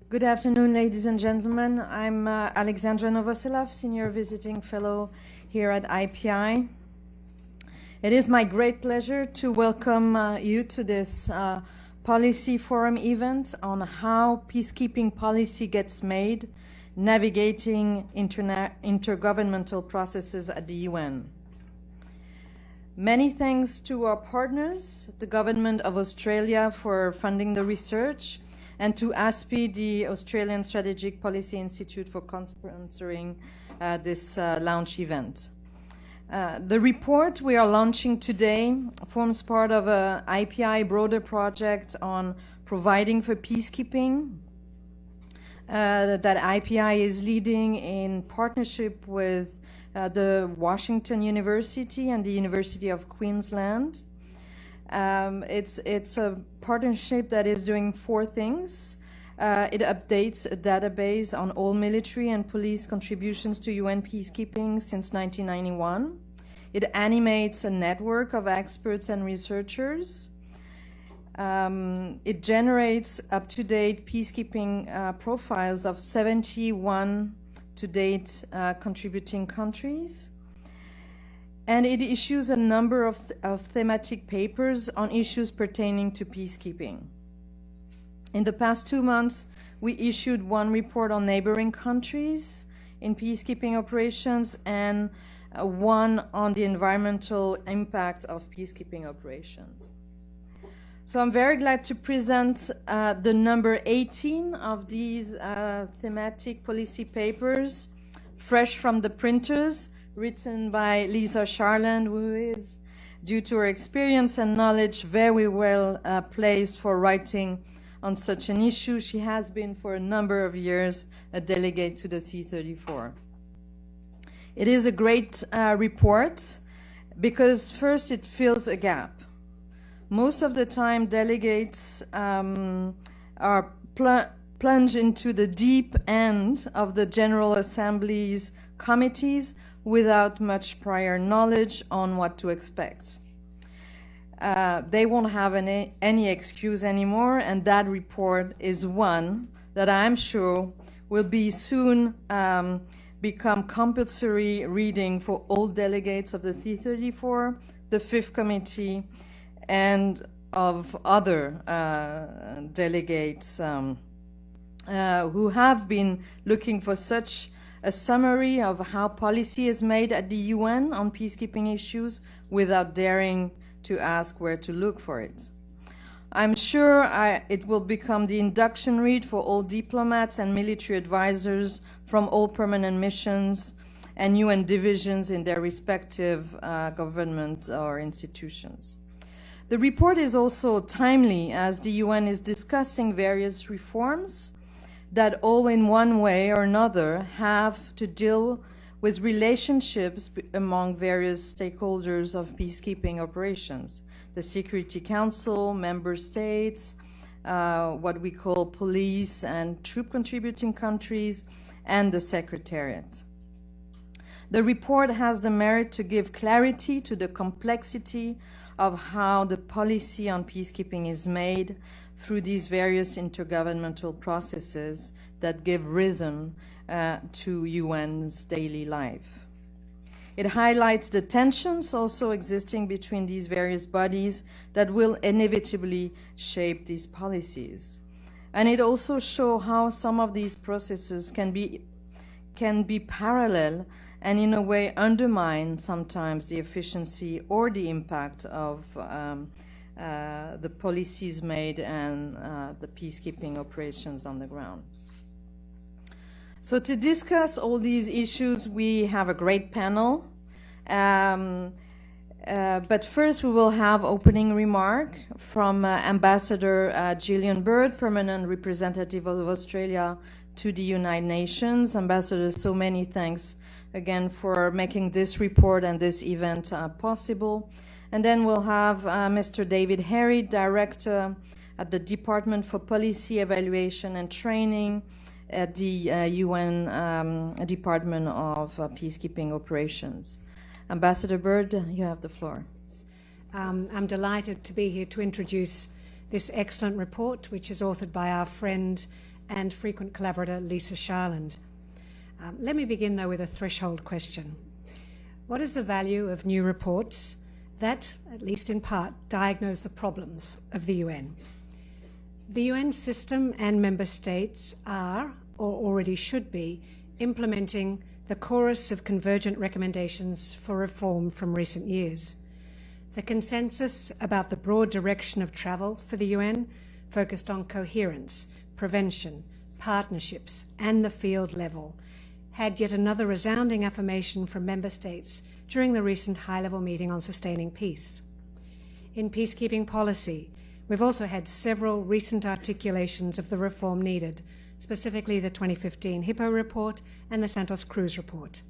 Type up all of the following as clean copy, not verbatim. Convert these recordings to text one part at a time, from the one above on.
Good afternoon, ladies and gentlemen. I'm Alexandra Novoselov, Senior Visiting Fellow here at IPI. It is my great pleasure to welcome you to this Policy Forum event on how peacekeeping policy gets made, navigating intergovernmental processes at the UN. Many thanks to our partners, the Government of Australia, for funding the research, and to ASPI, the Australian Strategic Policy Institute, for sponsoring this launch event. The report we are launching today forms part of an IPI broader project on providing for peacekeeping that IPI is leading in partnership with the Washington University and the University of Queensland. It's a partnership that is doing four things. It updates a database on all military and police contributions to UN peacekeeping since 1991. It animates a network of experts and researchers. It generates up-to-date peacekeeping profiles of 71 to-date contributing countries. And it issues a number of thematic papers on issues pertaining to peacekeeping. In the past 2 months, we issued one report on neighboring countries in peacekeeping operations and one on the environmental impact of peacekeeping operations. So I'm very glad to present the number 18 of these thematic policy papers, fresh from the printers, written by Lisa Charland, who is, due to her experience and knowledge, very well placed for writing on such an issue. She has been for a number of years a delegate to the C34. It is a great report because first it fills a gap. Most of the time delegates are plunged into the deep end of the General Assembly's committees without much prior knowledge on what to expect. They won't have any excuse anymore, and that report is one that I'm sure will be soon become compulsory reading for all delegates of the C34, the Fifth Committee, and of other delegates who have been looking for such a summary of how policy is made at the UN on peacekeeping issues without daring to ask where to look for it. I'm sure it will become the induction read for all diplomats and military advisors from all permanent missions and UN divisions in their respective government or institutions. The report is also timely as the UN is discussing various reforms that all in one way or another have to deal with relationships among various stakeholders of peacekeeping operations. The Security Council, member states, what we call police and troop contributing countries, and the Secretariat. The report has the merit to give clarity to the complexity of how the policy on peacekeeping is made through these various intergovernmental processes that give rhythm to UN's daily life. It highlights the tensions also existing between these various bodies that will inevitably shape these policies. And it also shows how some of these processes can be parallel and in a way undermine sometimes the efficiency or the impact of the policies made and the peacekeeping operations on the ground. So to discuss all these issues, we have a great panel. But first we will have opening remark from Ambassador Gillian Bird, Permanent Representative of Australia to the United Nations. Ambassador, so many thanks again for making this report and this event possible. And then we'll have Mr. David Harry, Director at the Department for Policy Evaluation and Training at the UN Department of Peacekeeping Operations. Ambassador Bird, you have the floor. I'm delighted to be here to introduce this excellent report, which is authored by our friend and frequent collaborator Lisa Sharland. Let me begin, though, with a threshold question. What is the value of new reports that, at least in part, diagnose the problems of the UN? The UN system and member states are, or already should be, implementing the chorus of convergent recommendations for reform from recent years. The consensus about the broad direction of travel for the UN focused on coherence, prevention, partnerships, and the field level, had yet another resounding affirmation from member states during the recent high-level meeting on sustaining peace. In peacekeeping policy, we've also had several recent articulations of the reform needed, specifically the 2015 Hippo report and the Santos Cruz report.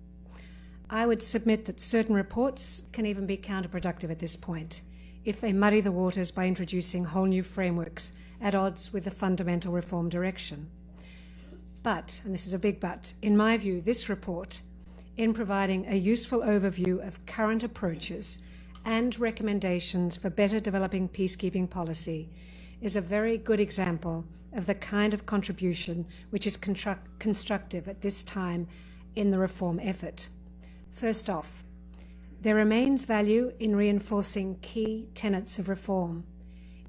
I would submit that certain reports can even be counterproductive at this point if they muddy the waters by introducing whole new frameworks at odds with the fundamental reform direction. But, and this is a big but, in my view, this report, in providing a useful overview of current approaches and recommendations for better developing peacekeeping policy, is a very good example of the kind of contribution which is constructive at this time in the reform effort. First off, there remains value in reinforcing key tenets of reform.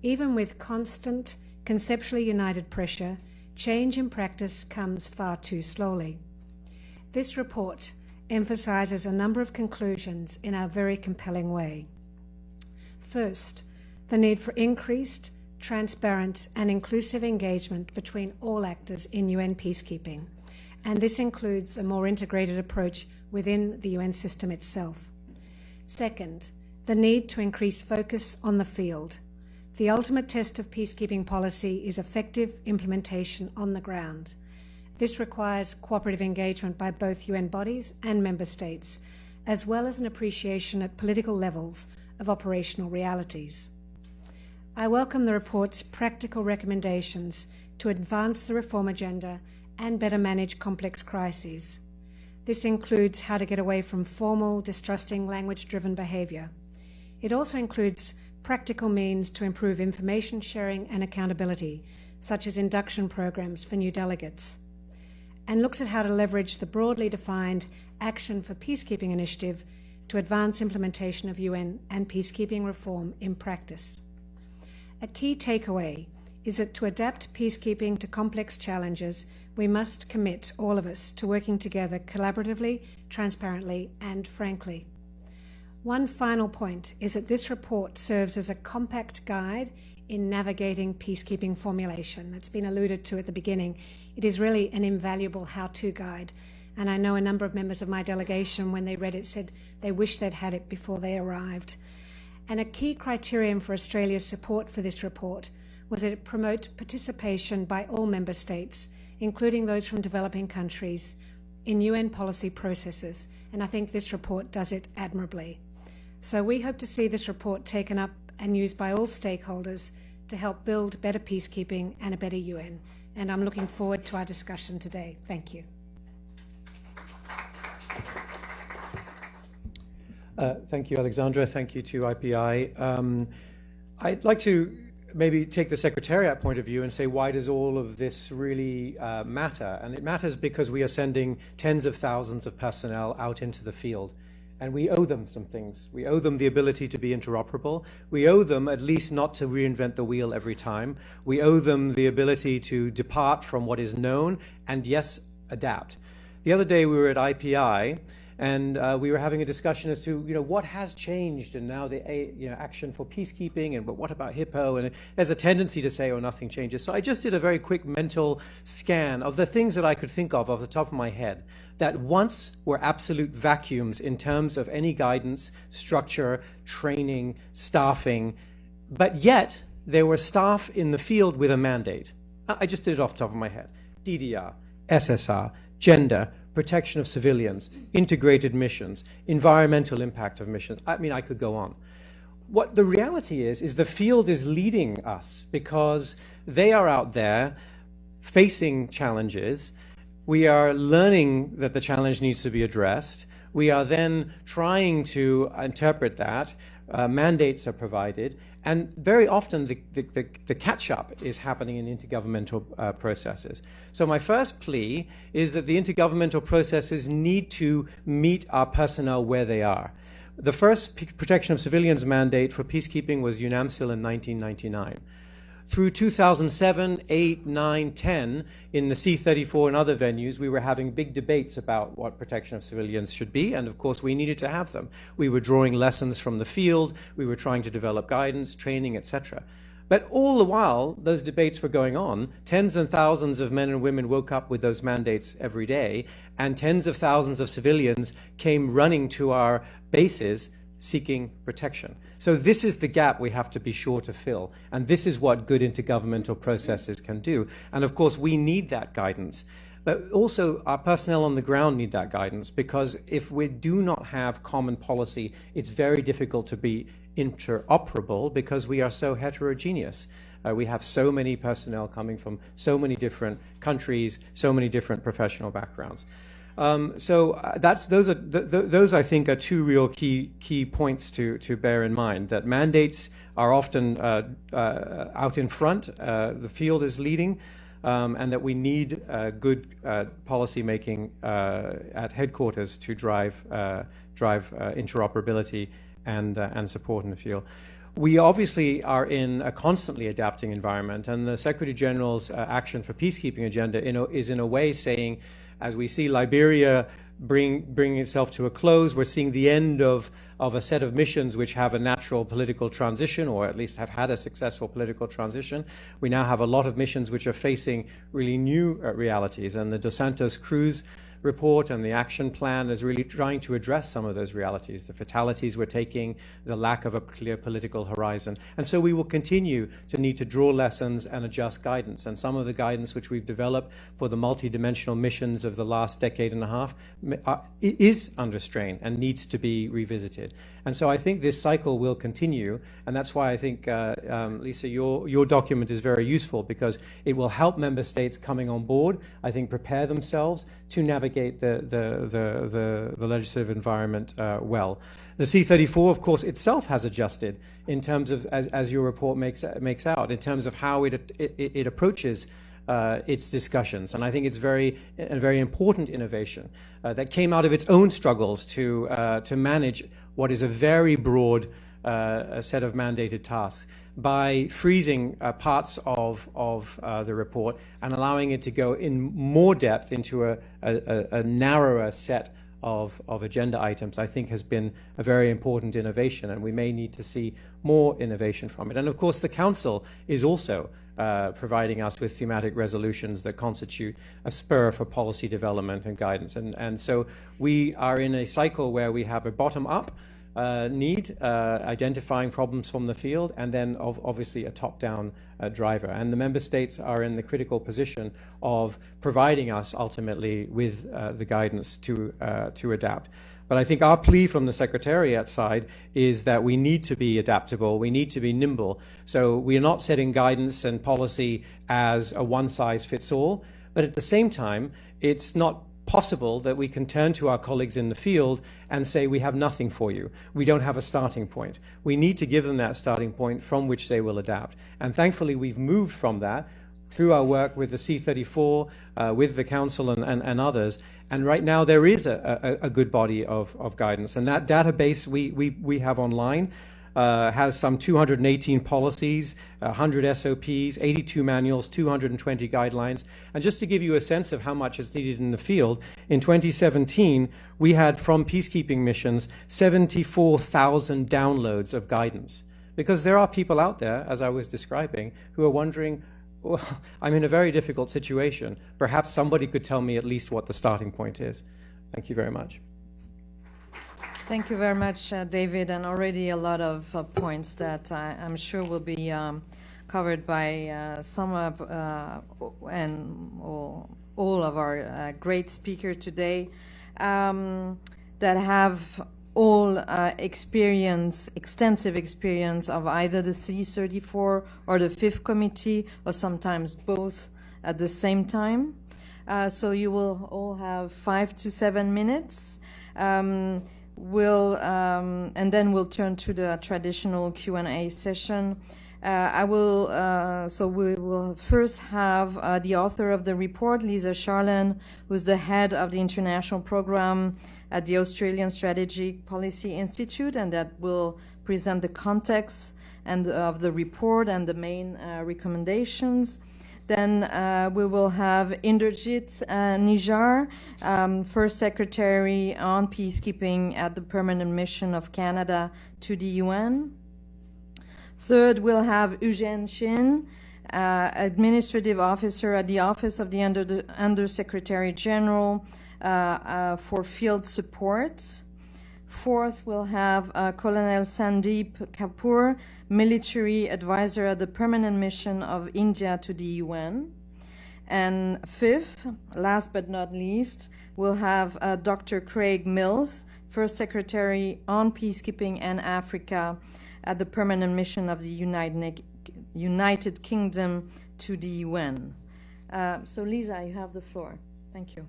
Even with constant, conceptually united pressure, change in practice comes far too slowly. This report emphasises a number of conclusions in a very compelling way. First, the need for increased, transparent and inclusive engagement between all actors in UN peacekeeping, and this includes a more integrated approach within the UN system itself. Second, the need to increase focus on the field. The ultimate test of peacekeeping policy is effective implementation on the ground. This requires cooperative engagement by both UN bodies and member states, as well as an appreciation at political levels of operational realities. I welcome the report's practical recommendations to advance the reform agenda and better manage complex crises. This includes how to get away from formal, distrusting, language-driven behaviour. It also includes practical means to improve information sharing and accountability, such as induction programs for new delegates, and looks at how to leverage the broadly defined Action for Peacekeeping initiative to advance implementation of UN and peacekeeping reform in practice. A key takeaway is that to adapt peacekeeping to complex challenges, we must commit, all of us, to working together collaboratively, transparently, and frankly. One final point is that this report serves as a compact guide in navigating peacekeeping formulation. That's been alluded to at the beginning. It is really an invaluable how-to guide. And I know a number of members of my delegation, when they read it, said they wish they'd had it before they arrived. And a key criterion for Australia's support for this report was that it promote participation by all member states, including those from developing countries, in UN policy processes. And I think this report does it admirably. So we hope to see this report taken up and used by all stakeholders to help build better peacekeeping and a better UN. And I'm looking forward to our discussion today. Thank you. Thank you, Alexandra. Thank you to IPI. I'd like to maybe take the Secretariat point of view and say, why does all of this really matter? And it matters because we are sending tens of thousands of personnel out into the field. And we owe them some things. We owe them the ability to be interoperable. We owe them at least not to reinvent the wheel every time. We owe them the ability to depart from what is known and, yes, adapt. The other day we were at IPI, and we were having a discussion as to, what has changed, and now the action for peacekeeping, and but what about Hippo? And there's a tendency to say, oh, nothing changes. So I just did a very quick mental scan of the things that I could think of off the top of my head that once were absolute vacuums in terms of any guidance, structure, training, staffing, but yet there were staff in the field with a mandate. I just did it off the top of my head. DDR, SSR, gender, protection of civilians, integrated missions, environmental impact of missions. I mean, I could go on. What the reality is the field is leading us because they are out there facing challenges. We are learning that the challenge needs to be addressed. We are then trying to interpret that, mandates are provided, and very often the catch-up is happening in intergovernmental processes. So my first plea is that the intergovernmental processes need to meet our personnel where they are. The first protection of civilians mandate for peacekeeping was UNAMCIL in 1999. Through 2007, 8, 9, 10, in the C-34 and other venues, we were having big debates about what protection of civilians should be, and of course we needed to have them. We were drawing lessons from the field, we were trying to develop guidance, training, etc. But all the while those debates were going on, tens and thousands of men and women woke up with those mandates every day, and tens of thousands of civilians came running to our bases seeking protection. So this is the gap we have to be sure to fill, and this is what good intergovernmental processes can do. And of course we need that guidance, but also our personnel on the ground need that guidance, because if we do not have common policy, it's very difficult to be interoperable because we are so heterogeneous. We have so many personnel coming from so many different countries, so many different professional backgrounds. Those I think are two real key points to bear in mind, that mandates are often out in front, the field is leading, and that we need good policy making at headquarters to drive interoperability and support in the field. We obviously are in a constantly adapting environment, and the Secretary General's Action for Peacekeeping agenda is in a way saying, as we see Liberia bring itself to a close, we're seeing the end of a set of missions which have a natural political transition, or at least have had a successful political transition. We now have a lot of missions which are facing really new realities, and the Dos Santos Cruz report and the action plan is really trying to address some of those realities, the fatalities we're taking, the lack of a clear political horizon. And so we will continue to need to draw lessons and adjust guidance. And some of the guidance which we've developed for the multidimensional missions of the last decade and a half is under strain and needs to be revisited. And so I think this cycle will continue, and that's why I think, Lisa, your document is very useful, because it will help member states coming on board, I think, prepare themselves to navigate the legislative environment well. The C-34, of course, itself has adjusted in terms of, as your report makes out, in terms of how it approaches its discussions. And I think it's a very important innovation that came out of its own struggles to manage what is a very broad set of mandated tasks, by freezing parts of the report and allowing it to go in more depth into a narrower set of agenda items, I think has been a very important innovation, and we may need to see more innovation from it. And of course the Council is also providing us with thematic resolutions that constitute a spur for policy development and guidance. And so we are in a cycle where we have a bottom-up need, identifying problems from the field, and then obviously a top-down driver. And the member states are in the critical position of providing us ultimately with the guidance to adapt. But I think our plea from the Secretariat side is that we need to be adaptable, we need to be nimble. So we are not setting guidance and policy as a one-size-fits-all, but at the same time, it's not possible that we can turn to our colleagues in the field and say, we have nothing for you. We don't have a starting point. We need to give them that starting point from which they will adapt. And thankfully, we've moved from that through our work with the C-34, with the Council and others. And right now, there is a good body of guidance. And that database we have online has some 218 policies, 100 SOPs, 82 manuals, 220 guidelines. And just to give you a sense of how much is needed in the field, in 2017, we had from peacekeeping missions 74,000 downloads of guidance. Because there are people out there, as I was describing, who are wondering, well, I'm in a very difficult situation. Perhaps somebody could tell me at least what the starting point is. Thank you very much. Thank you very much, David, and already a lot of points that I'm sure will be covered by some of all of our great speakers today that have all extensive experience of either the C-34 or the Fifth Committee, or sometimes both at the same time. So you will all have 5 to 7 minutes. and then we'll turn to the traditional Q&A session. So we will first have the author of the report, Lisa Charland, who's the head of the international program at the Australian Strategic Policy Institute, and that will present the context of the report and the main recommendations. Then we will have Inderjit Nijar, First Secretary on Peacekeeping at the Permanent Mission of Canada to the UN. Third, we'll have Eugene Chen, Administrative Officer at the Office of the Undersecretary General for Field Support. Fourth, we'll have Colonel Sandeep Kapoor, Military Advisor at the Permanent Mission of India to the UN. And fifth, last but not least, we'll have Dr. Craig Mills, First Secretary on Peacekeeping and Africa at the Permanent Mission of the United Kingdom to the UN. So Lisa, you have the floor. Thank you.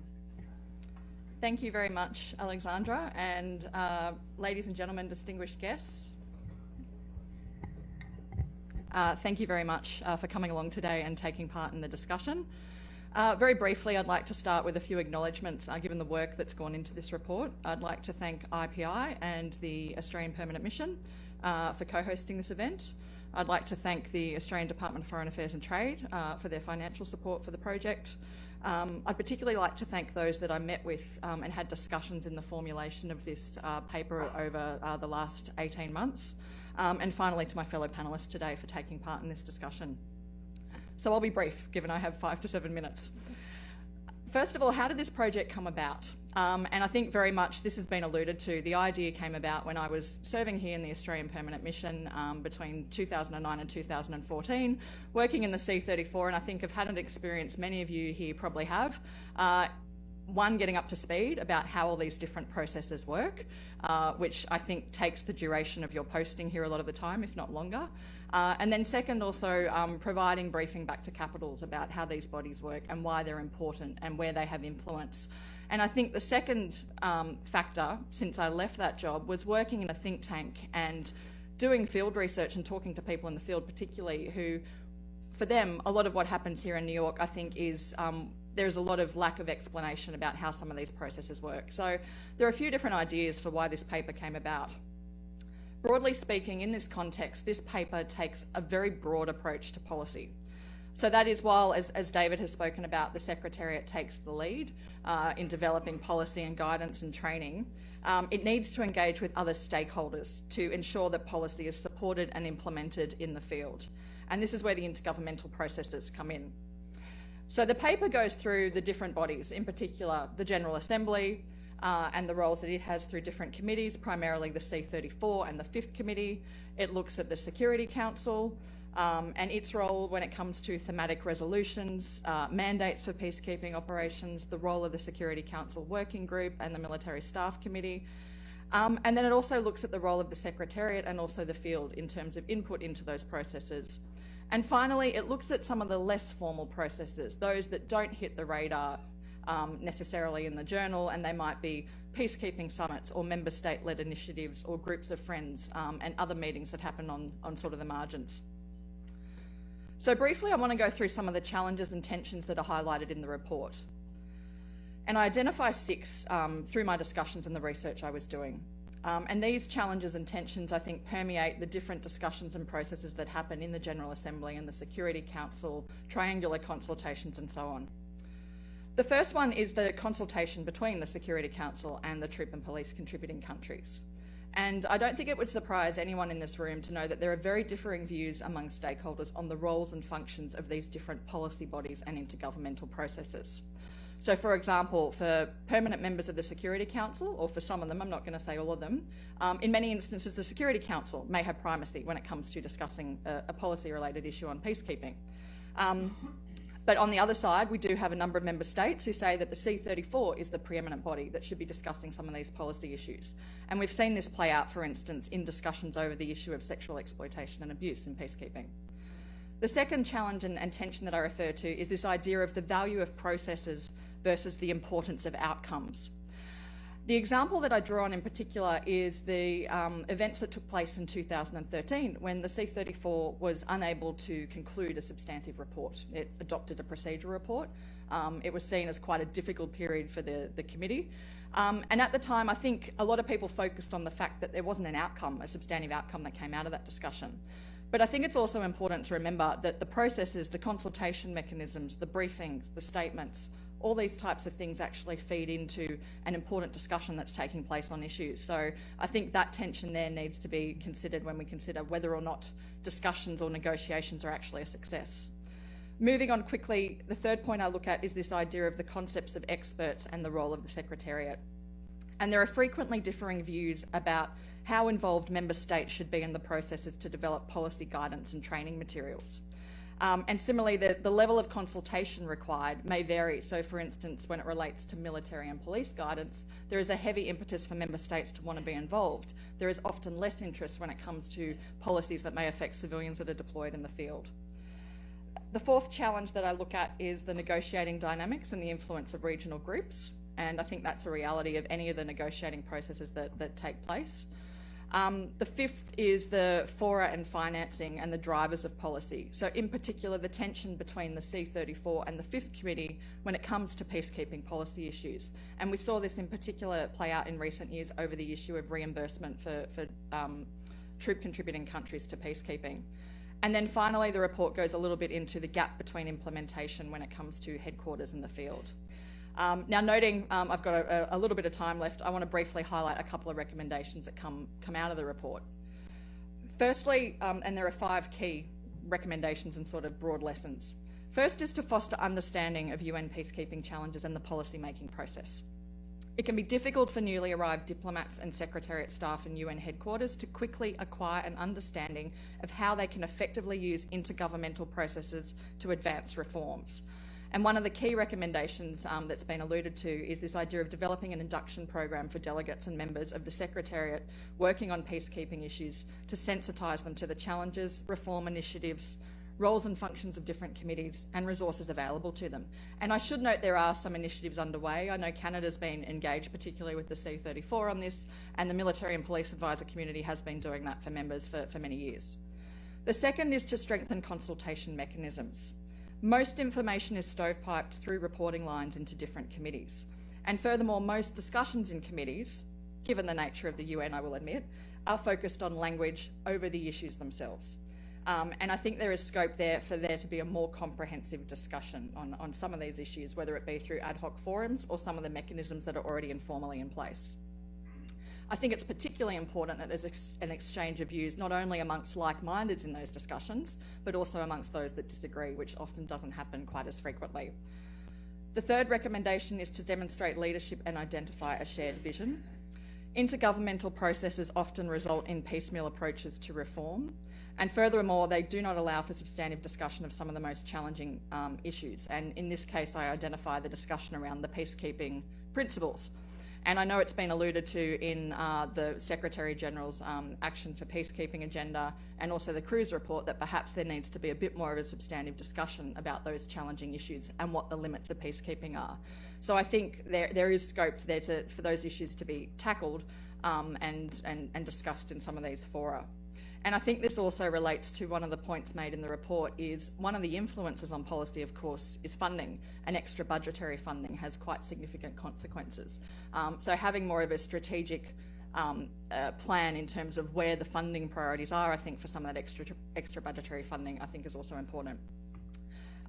Thank you very much, Alexandra, and ladies and gentlemen, distinguished guests. Thank you very much for coming along today and taking part in the discussion. Very briefly, I'd like to start with a few acknowledgements given the work that's gone into this report. I'd like to thank IPI and the Australian Permanent Mission for co-hosting this event. I'd like to thank the Australian Department of Foreign Affairs and Trade for their financial support for the project. I'd particularly like to thank those that I met with and had discussions in the formulation of this paper over the last 18 months. And finally, to my fellow panellists today for taking part in this discussion. So I'll be brief, given I have 5 to 7 minutes. First of all, how did this project come about? And I think very much this has been alluded to. The idea came about when I was serving here in the Australian Permanent Mission between 2009 and 2014, working in the C-34, and I think I've had an experience many of you here probably have. One, getting up to speed about how all these different processes work, which I think takes the duration of your posting here a lot of the time, if not longer. And then second, also providing briefing back to capitals about how these bodies work and why they're important and where they have influence. And I think the second factor, since I left that job, was working in a think tank and doing field research and talking to people in the field particularly who, for them, a lot of what happens here in New York, I think, is there's a lot of lack of explanation about how some of these processes work. So there are a few different ideas for why this paper came about. Broadly speaking, in this context, this paper takes a very broad approach to policy. So that is, while, as David has spoken about, the Secretariat takes the lead in developing policy and guidance and training, it needs to engage with other stakeholders to ensure that policy is supported and implemented in the field. And this is where the intergovernmental processes come in. So the paper goes through the different bodies, in particular the General Assembly and the roles that it has through different committees, primarily the C-34 and the 5th Committee. It looks at the Security Council and its role when it comes to thematic resolutions, mandates for peacekeeping operations, the role of the Security Council Working Group and the Military Staff Committee. And then it also looks at the role of the Secretariat and also the field in terms of input into those processes. And finally, it looks at some of the less formal processes, those that don't hit the radar necessarily in the journal, and they might be peacekeeping summits or member state-led initiatives or groups of friends and other meetings that happen on sort of the margins. So briefly, I want to go through some of the challenges and tensions that are highlighted in the report. And I identify 6 through my discussions and the research I was doing. And these challenges and tensions, I think, permeate the different discussions and processes that happen in the General Assembly and the Security Council, triangular consultations and so on. The first one is the consultation between the Security Council and the troop and police contributing countries. And I don't think it would surprise anyone in this room to know that there are very differing views among stakeholders on the roles and functions of these different policy bodies and intergovernmental processes. So, for example, for permanent members of the Security Council, or for some of them, I'm not going to say all of them, in many instances the Security Council may have primacy when it comes to discussing a policy-related issue on peacekeeping. But on the other side, we do have a number of member states who say that the C-34 is the preeminent body that should be discussing some of these policy issues. And we've seen this play out, for instance, in discussions over the issue of sexual exploitation and abuse in peacekeeping. The second challenge and tension that I refer to is this idea of the value of processes versus the importance of outcomes. The example that I draw on in particular is the events that took place in 2013 when the C34 was unable to conclude a substantive report. It adopted a procedure report. It was seen as quite a difficult period for the committee. And at the time, I think a lot of people focused on the fact that there wasn't an outcome, a substantive outcome that came out of that discussion. But I think it's also important to remember that the processes, the consultation mechanisms, the briefings, the statements, all these types of things actually feed into an important discussion that's taking place on issues. So I think that tension there needs to be considered when we consider whether or not discussions or negotiations are actually a success. Moving on quickly, the third point I look at is this idea of the concepts of experts and the role of the Secretariat. And there are frequently differing views about how involved member states should be in the processes to develop policy guidance and training materials. And similarly, the level of consultation required may vary. So, for instance, when it relates to military and police guidance, there is a heavy impetus for member states to want to be involved. There is often less interest when it comes to policies that may affect civilians that are deployed in the field. The fourth challenge that I look at is the negotiating dynamics and the influence of regional groups. And I think that's a reality of any of the negotiating processes that take place. The fifth is the fora and financing and the drivers of policy. So in particular, the tension between the C34 and the Fifth Committee when it comes to peacekeeping policy issues. And we saw this in particular play out in recent years over the issue of reimbursement for troop contributing countries to peacekeeping. And then finally, the report goes a little bit into the gap between implementation when it comes to headquarters in the field. Now, noting I've got a little bit of time left, I want to briefly highlight a couple of recommendations that come out of the report. Firstly, and there are 5 key recommendations and sort of broad lessons. First is to foster understanding of UN peacekeeping challenges and the policy-making process. It can be difficult for newly arrived diplomats and Secretariat staff in UN headquarters to quickly acquire an understanding of how they can effectively use intergovernmental processes to advance reforms. And one of the key recommendations that's been alluded to is this idea of developing an induction program for delegates and members of the Secretariat working on peacekeeping issues to sensitise them to the challenges, reform initiatives, roles and functions of different committees and resources available to them. And I should note there are some initiatives underway. I know Canada's been engaged particularly with the C34 on this, and the military and police advisor community has been doing that for members for many years. The second is to strengthen consultation mechanisms. Most information is stovepiped through reporting lines into different committees. And furthermore, most discussions in committees, given the nature of the UN, I will admit, are focused on language over the issues themselves. And I think there is scope there for there to be a more comprehensive discussion on some of these issues, whether it be through ad hoc forums or some of the mechanisms that are already informally in place. I think it's particularly important that there's an exchange of views, not only amongst like-mindeds in those discussions, but also amongst those that disagree, which often doesn't happen quite as frequently. The third recommendation is to demonstrate leadership and identify a shared vision. Intergovernmental processes often result in piecemeal approaches to reform, and furthermore, they do not allow for substantive discussion of some of the most challenging issues. And in this case, I identify the discussion around the peacekeeping principles. And I know it's been alluded to in the Secretary-General's Action for Peacekeeping agenda and also the Cruz report that perhaps there needs to be a bit more of a substantive discussion about those challenging issues and what the limits of peacekeeping are. So I think there is scope there for those issues to be tackled and discussed in some of these fora. And I think this also relates to one of the points made in the report is one of the influences on policy, of course, is funding. And extra budgetary funding has quite significant consequences. So having more of a strategic plan in terms of where the funding priorities are, I think, for some of that extra budgetary funding, I think is also important.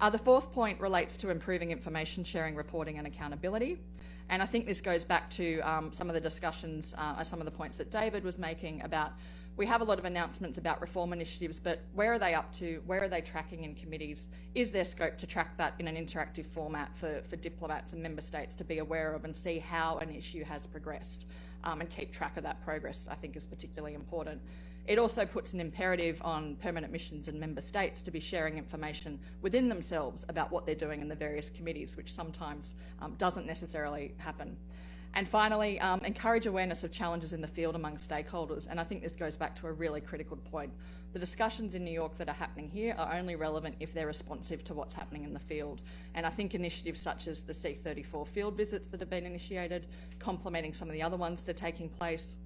The fourth point relates to improving information sharing, reporting and accountability. And I think this goes back to some of the discussions, some of the points that David was making about we have a lot of announcements about reform initiatives, but where are they up to? Where are they tracking in committees? Is there scope to track that in an interactive format for diplomats and member states to be aware of and see how an issue has progressed and keep track of that progress, I think is particularly important. It also puts an imperative on permanent missions and member states to be sharing information within themselves about what they're doing in the various committees, which sometimes doesn't necessarily happen. And finally, encourage awareness of challenges in the field among stakeholders. And I think this goes back to a really critical point. The discussions in New York that are happening here are only relevant if they're responsive to what's happening in the field. And I think initiatives such as the C34 field visits that have been initiated, complementing some of the other ones that are taking place,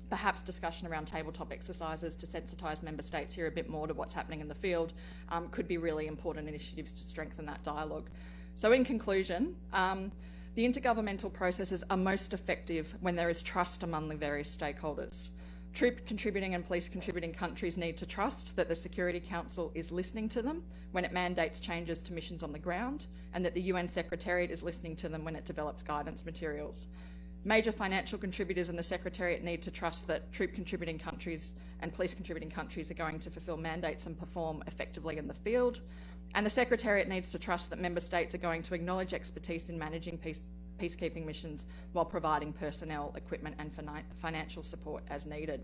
perhaps discussion around tabletop exercises to sensitise member states here a bit more to what's happening in the field, could be really important initiatives to strengthen that dialogue. So in conclusion, the intergovernmental processes are most effective when there is trust among the various stakeholders. Troop contributing and police contributing countries need to trust that the Security Council is listening to them when it mandates changes to missions on the ground, and that the UN Secretariat is listening to them when it develops guidance materials. Major financial contributors in the Secretariat need to trust that troop contributing countries and police contributing countries are going to fulfil mandates and perform effectively in the field. And the Secretariat needs to trust that member states are going to acknowledge expertise in managing peacekeeping missions while providing personnel, equipment and financial support as needed.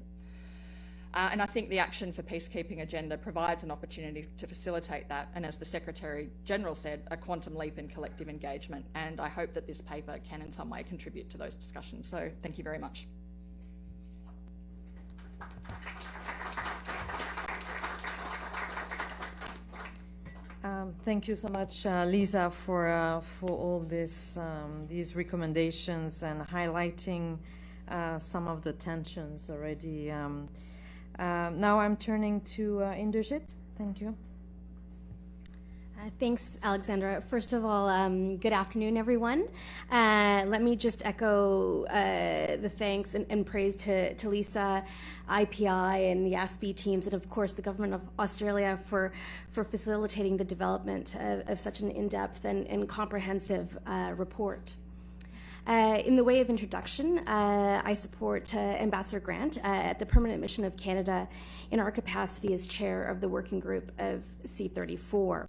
And I think the Action for Peacekeeping agenda provides an opportunity to facilitate that, and as the Secretary-General said, a quantum leap in collective engagement, and I hope that this paper can in some way contribute to those discussions. So thank you very much. Thank you so much, Lisa, for all this, these recommendations and highlighting some of the tensions already. Now I'm turning to Inderjit. Thank you. Thanks, Alexandra. First of all, good afternoon, everyone. Let me just echo the thanks and praise to Lisa, IPI, and the ASPE teams, and of course the Government of Australia for facilitating the development of such an in-depth and comprehensive report. In the way of introduction, I support Ambassador Grant at the Permanent Mission of Canada in our capacity as chair of the working group of C34.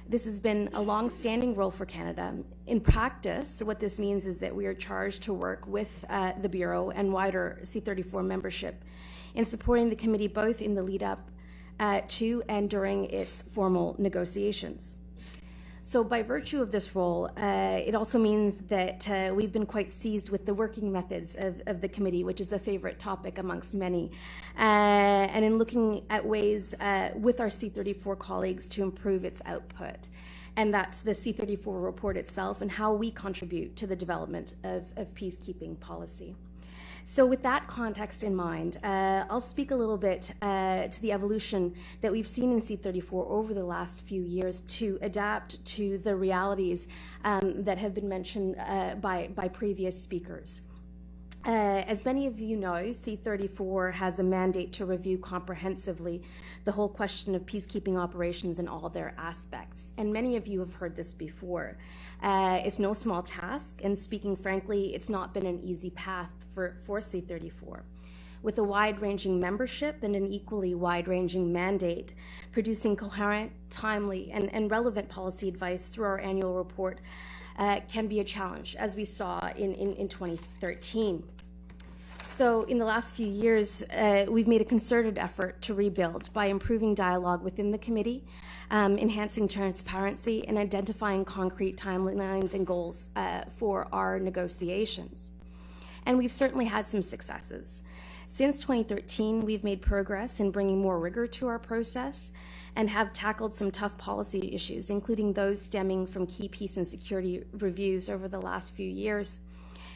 This has been a long-standing role for Canada. In practice, what this means is that we are charged to work with the Bureau and wider C34 membership in supporting the committee both in the lead-up to and during its formal negotiations. So by virtue of this role, it also means that we've been quite seized with the working methods of the committee, which is a favorite topic amongst many, and in looking at ways with our C34 colleagues to improve its output. And that's the C34 report itself and how we contribute to the development of peacekeeping policy. So with that context in mind, I'll speak a little bit to the evolution that we've seen in C34 over the last few years to adapt to the realities that have been mentioned by previous speakers. As many of you know, C34 has a mandate to review comprehensively the whole question of peacekeeping operations in all their aspects. And many of you have heard this before. It's no small task, and speaking frankly, it's not been an easy path for C34. With a wide-ranging membership and an equally wide-ranging mandate, producing coherent, timely, and relevant policy advice through our annual report can be a challenge, as we saw in 2013. So in the last few years, we've made a concerted effort to rebuild by improving dialogue within the committee, enhancing transparency, and identifying concrete timelines and goals for our negotiations. And we've certainly had some successes. Since 2013, we've made progress in bringing more rigor to our process and have tackled some tough policy issues, including those stemming from key peace and security reviews over the last few years.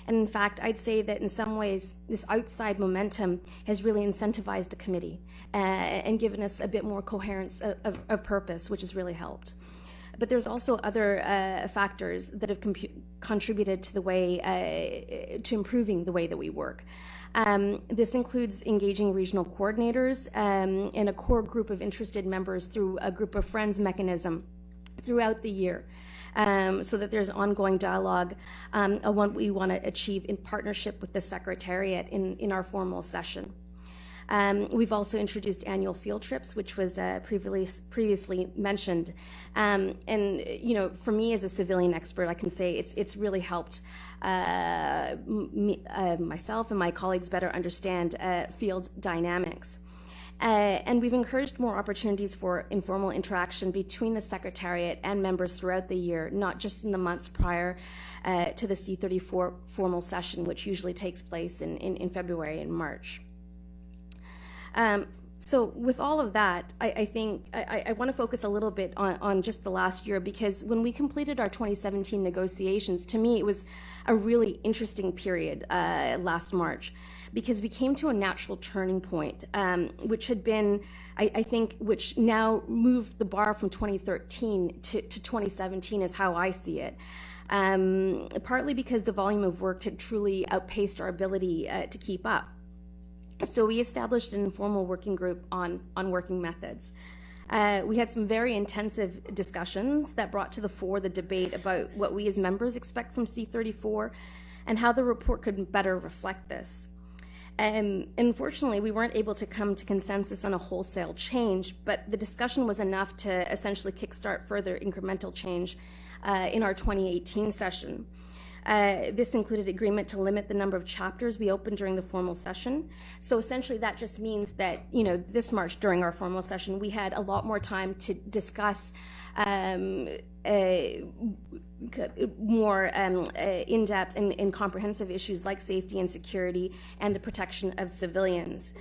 And in fact, I'd say that in some ways, this outside momentum has really incentivized the committee and given us a bit more coherence of purpose, which has really helped. But there's also other factors that have contributed to the way, to improving the way that we work. This includes engaging regional coordinators and a core group of interested members through a group of friends mechanism throughout the year. So that there's ongoing dialogue on what we want to achieve in partnership with the Secretariat in our formal session. We've also introduced annual field trips, which was previously mentioned. And you know, for me as a civilian expert, I can say it's really helped myself and my colleagues better understand field dynamics. And we've encouraged more opportunities for informal interaction between the Secretariat and members throughout the year, not just in the months prior to the C34 formal session, which usually takes place in February and March. So with all of that, I think I want to focus a little bit on just the last year, because when we completed our 2017 negotiations, to me it was a really interesting period last March, because we came to a natural turning point, which had been, I think, which now moved the bar from 2013 to 2017 is how I see it. Partly because the volume of work had truly outpaced our ability to keep up. So we established an informal working group on working methods. We had some very intensive discussions that brought to the fore the debate about what we as members expect from C34 and how the report could better reflect this. Unfortunately, we weren't able to come to consensus on a wholesale change, but the discussion was enough to essentially kickstart further incremental change in our 2018 session. This included agreement to limit the number of chapters we opened during the formal session. So essentially that just means that, this March during our formal session, we had a lot more time to discuss more in-depth and comprehensive issues like safety and security and the protection of civilians.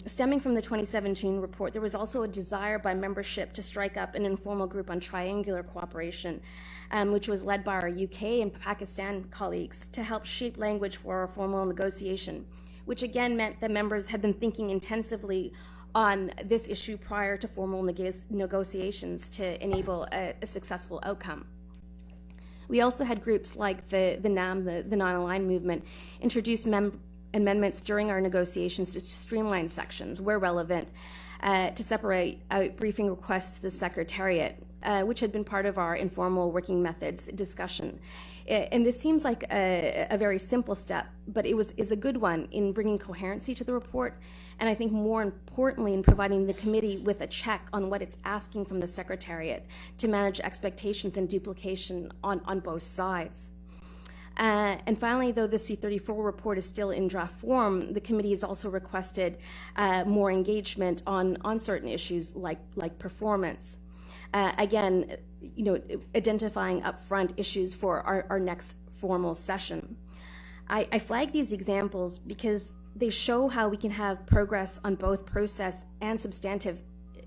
Stemming from the 2017 report, there was also a desire by membership to strike up an informal group on triangular cooperation, which was led by our UK and Pakistan colleagues to help shape language for our formal negotiation, which again meant that members had been thinking intensively on this issue prior to formal negotiations to enable a successful outcome. We also had groups like the NAM, the Non-Aligned Movement, introduce amendments during our negotiations to streamline sections where relevant, to separate out briefing requests to the Secretariat, which had been part of our informal working methods discussion. And this seems like a very simple step, but it is a good one in bringing coherency to the report, and I think more importantly in providing the committee with a check on what it's asking from the Secretariat to manage expectations and duplication on both sides. And finally, though the C34 report is still in draft form, the committee has also requested more engagement on certain issues like performance. Again, identifying upfront issues for our next formal session. I flag these examples because they show how we can have progress on both process and substantive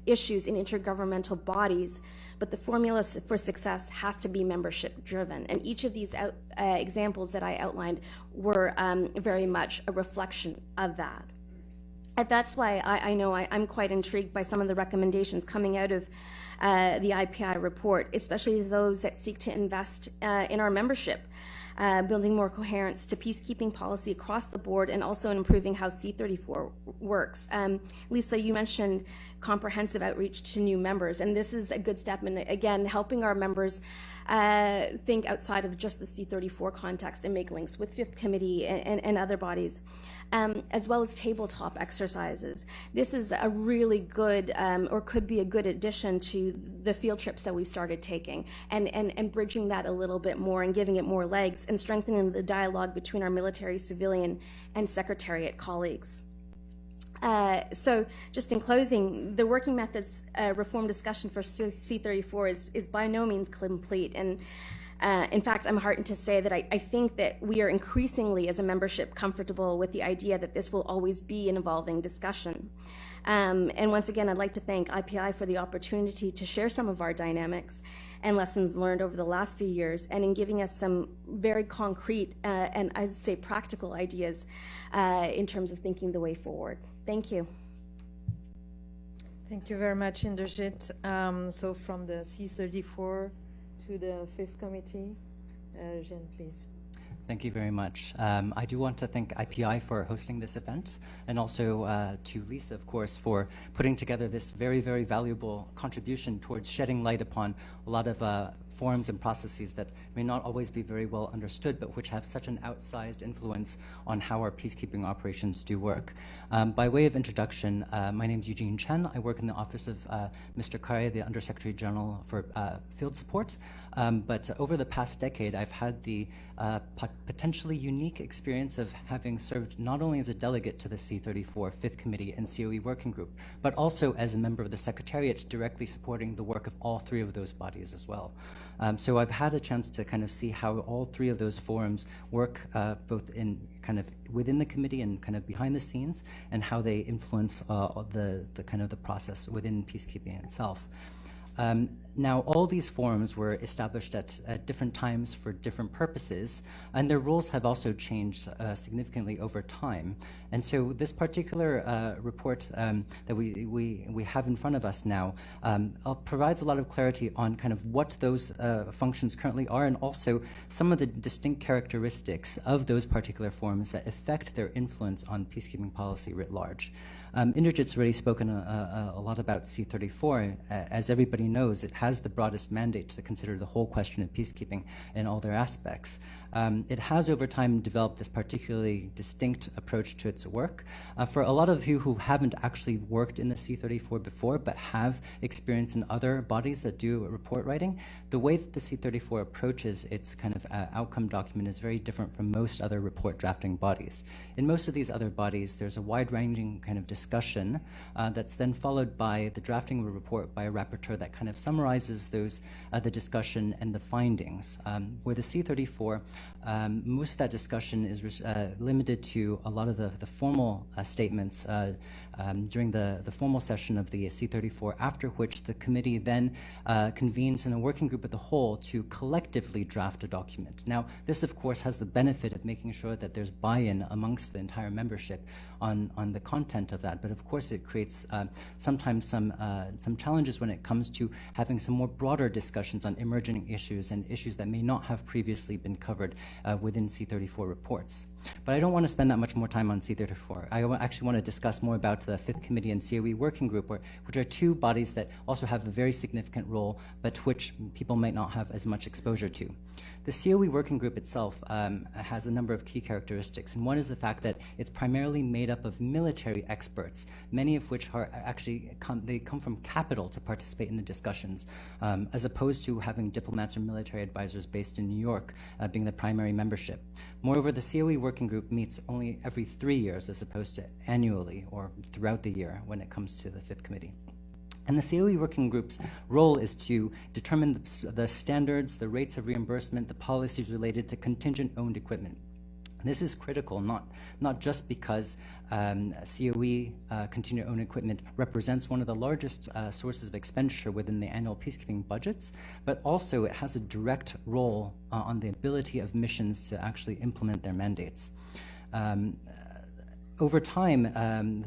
issues in intergovernmental bodies, but the formula for success has to be membership driven. And each of these examples that I outlined were very much a reflection of that. And that's why I know I'm quite intrigued by some of the recommendations coming out of the IPI report, especially those that seek to invest in our membership, building more coherence to peacekeeping policy across the board, and also improving how C34 works. Lisa, you mentioned comprehensive outreach to new members, and this is a good step in, again, helping our members think outside of just the C34 context and make links with Fifth Committee and other bodies, as well as tabletop exercises. This is a really good, or could be a good addition to the field trips that we've started taking, and bridging that a little bit more and giving it more legs and strengthening the dialogue between our military, civilian, and Secretariat colleagues. So just in closing, the working methods reform discussion for C34 is by no means complete, and in fact, I'm heartened to say that I think that we are increasingly as a membership comfortable with the idea that this will always be an evolving discussion. And once again, I'd like to thank IPI for the opportunity to share some of our dynamics and lessons learned over the last few years, and in giving us some very concrete and I'd say practical ideas in terms of thinking the way forward. Thank you. Thank you very much, Inderjit. So from the C34 to the Fifth Committee, Eugene, please. Thank you very much. I do want to thank IPI for hosting this event, and also to Lisa, of course, for putting together this very, very valuable contribution towards shedding light upon a lot of forms and processes that may not always be very well understood, but which have such an outsized influence on how our peacekeeping operations do work. By way of introduction, my name is Eugene Chen. I work in the office of Mr. Kare, the Undersecretary General for Field Support. But over the past decade, I've had the potentially unique experience of having served not only as a delegate to the C-34 Fifth Committee and COE Working Group, but also as a member of the Secretariat directly supporting the work of all three of those bodies as well. So I've had a chance to kind of see how all three of those forums work both in kind of within the committee and kind of behind the scenes, and how they influence the kind of the process within peacekeeping itself. Now, all these forums were established at different times for different purposes, and their roles have also changed significantly over time. And so this particular report that we have in front of us now provides a lot of clarity on kind of what those functions currently are, and also some of the distinct characteristics of those particular forums that affect their influence on peacekeeping policy writ large. Inderjit's already spoken a lot about C-34. As everybody knows, it has the broadest mandate to consider the whole question of peacekeeping in all their aspects. It has over time developed this particularly distinct approach to its work. For a lot of you who haven't actually worked in the C-34 before, but have experience in other bodies that do report writing, the way that the C-34 approaches its kind of outcome document is very different from most other report drafting bodies. In most of these other bodies, there's a wide-ranging kind of discussion that's then followed by the drafting of a report by a rapporteur that kind of summarizes those the discussion and the findings. Where the C-34, most of that discussion is limited to a lot of the formal statements during the formal session of the C-34, after which the committee then convenes in a working group of the whole to collectively draft a document. Now, this of course has the benefit of making sure that there's buy-in amongst the entire membership on the content of that, but of course it creates sometimes some challenges when it comes to having some more broader discussions on emerging issues and issues that may not have previously been covered within C-34 reports. But I don't want to spend that much more time on C-34. I actually want to discuss more about the Fifth Committee and COE Working Group, which are two bodies that also have a very significant role, but which people might not have as much exposure to. The COE Working Group itself has a number of key characteristics, and one is the fact that it's primarily made up of military experts, many of which are actually come from capital to participate in the discussions, as opposed to having diplomats or military advisors based in New York being the primary membership. Moreover, the COE Working Group meets only every 3 years as opposed to annually or throughout the year when it comes to the Fifth Committee. And the COE Working Group's role is to determine the standards, the rates of reimbursement, the policies related to contingent-owned equipment. This is critical, not just because COE, contingent-owned equipment, represents one of the largest sources of expenditure within the annual peacekeeping budgets, but also it has a direct role on the ability of missions to actually implement their mandates. Over time,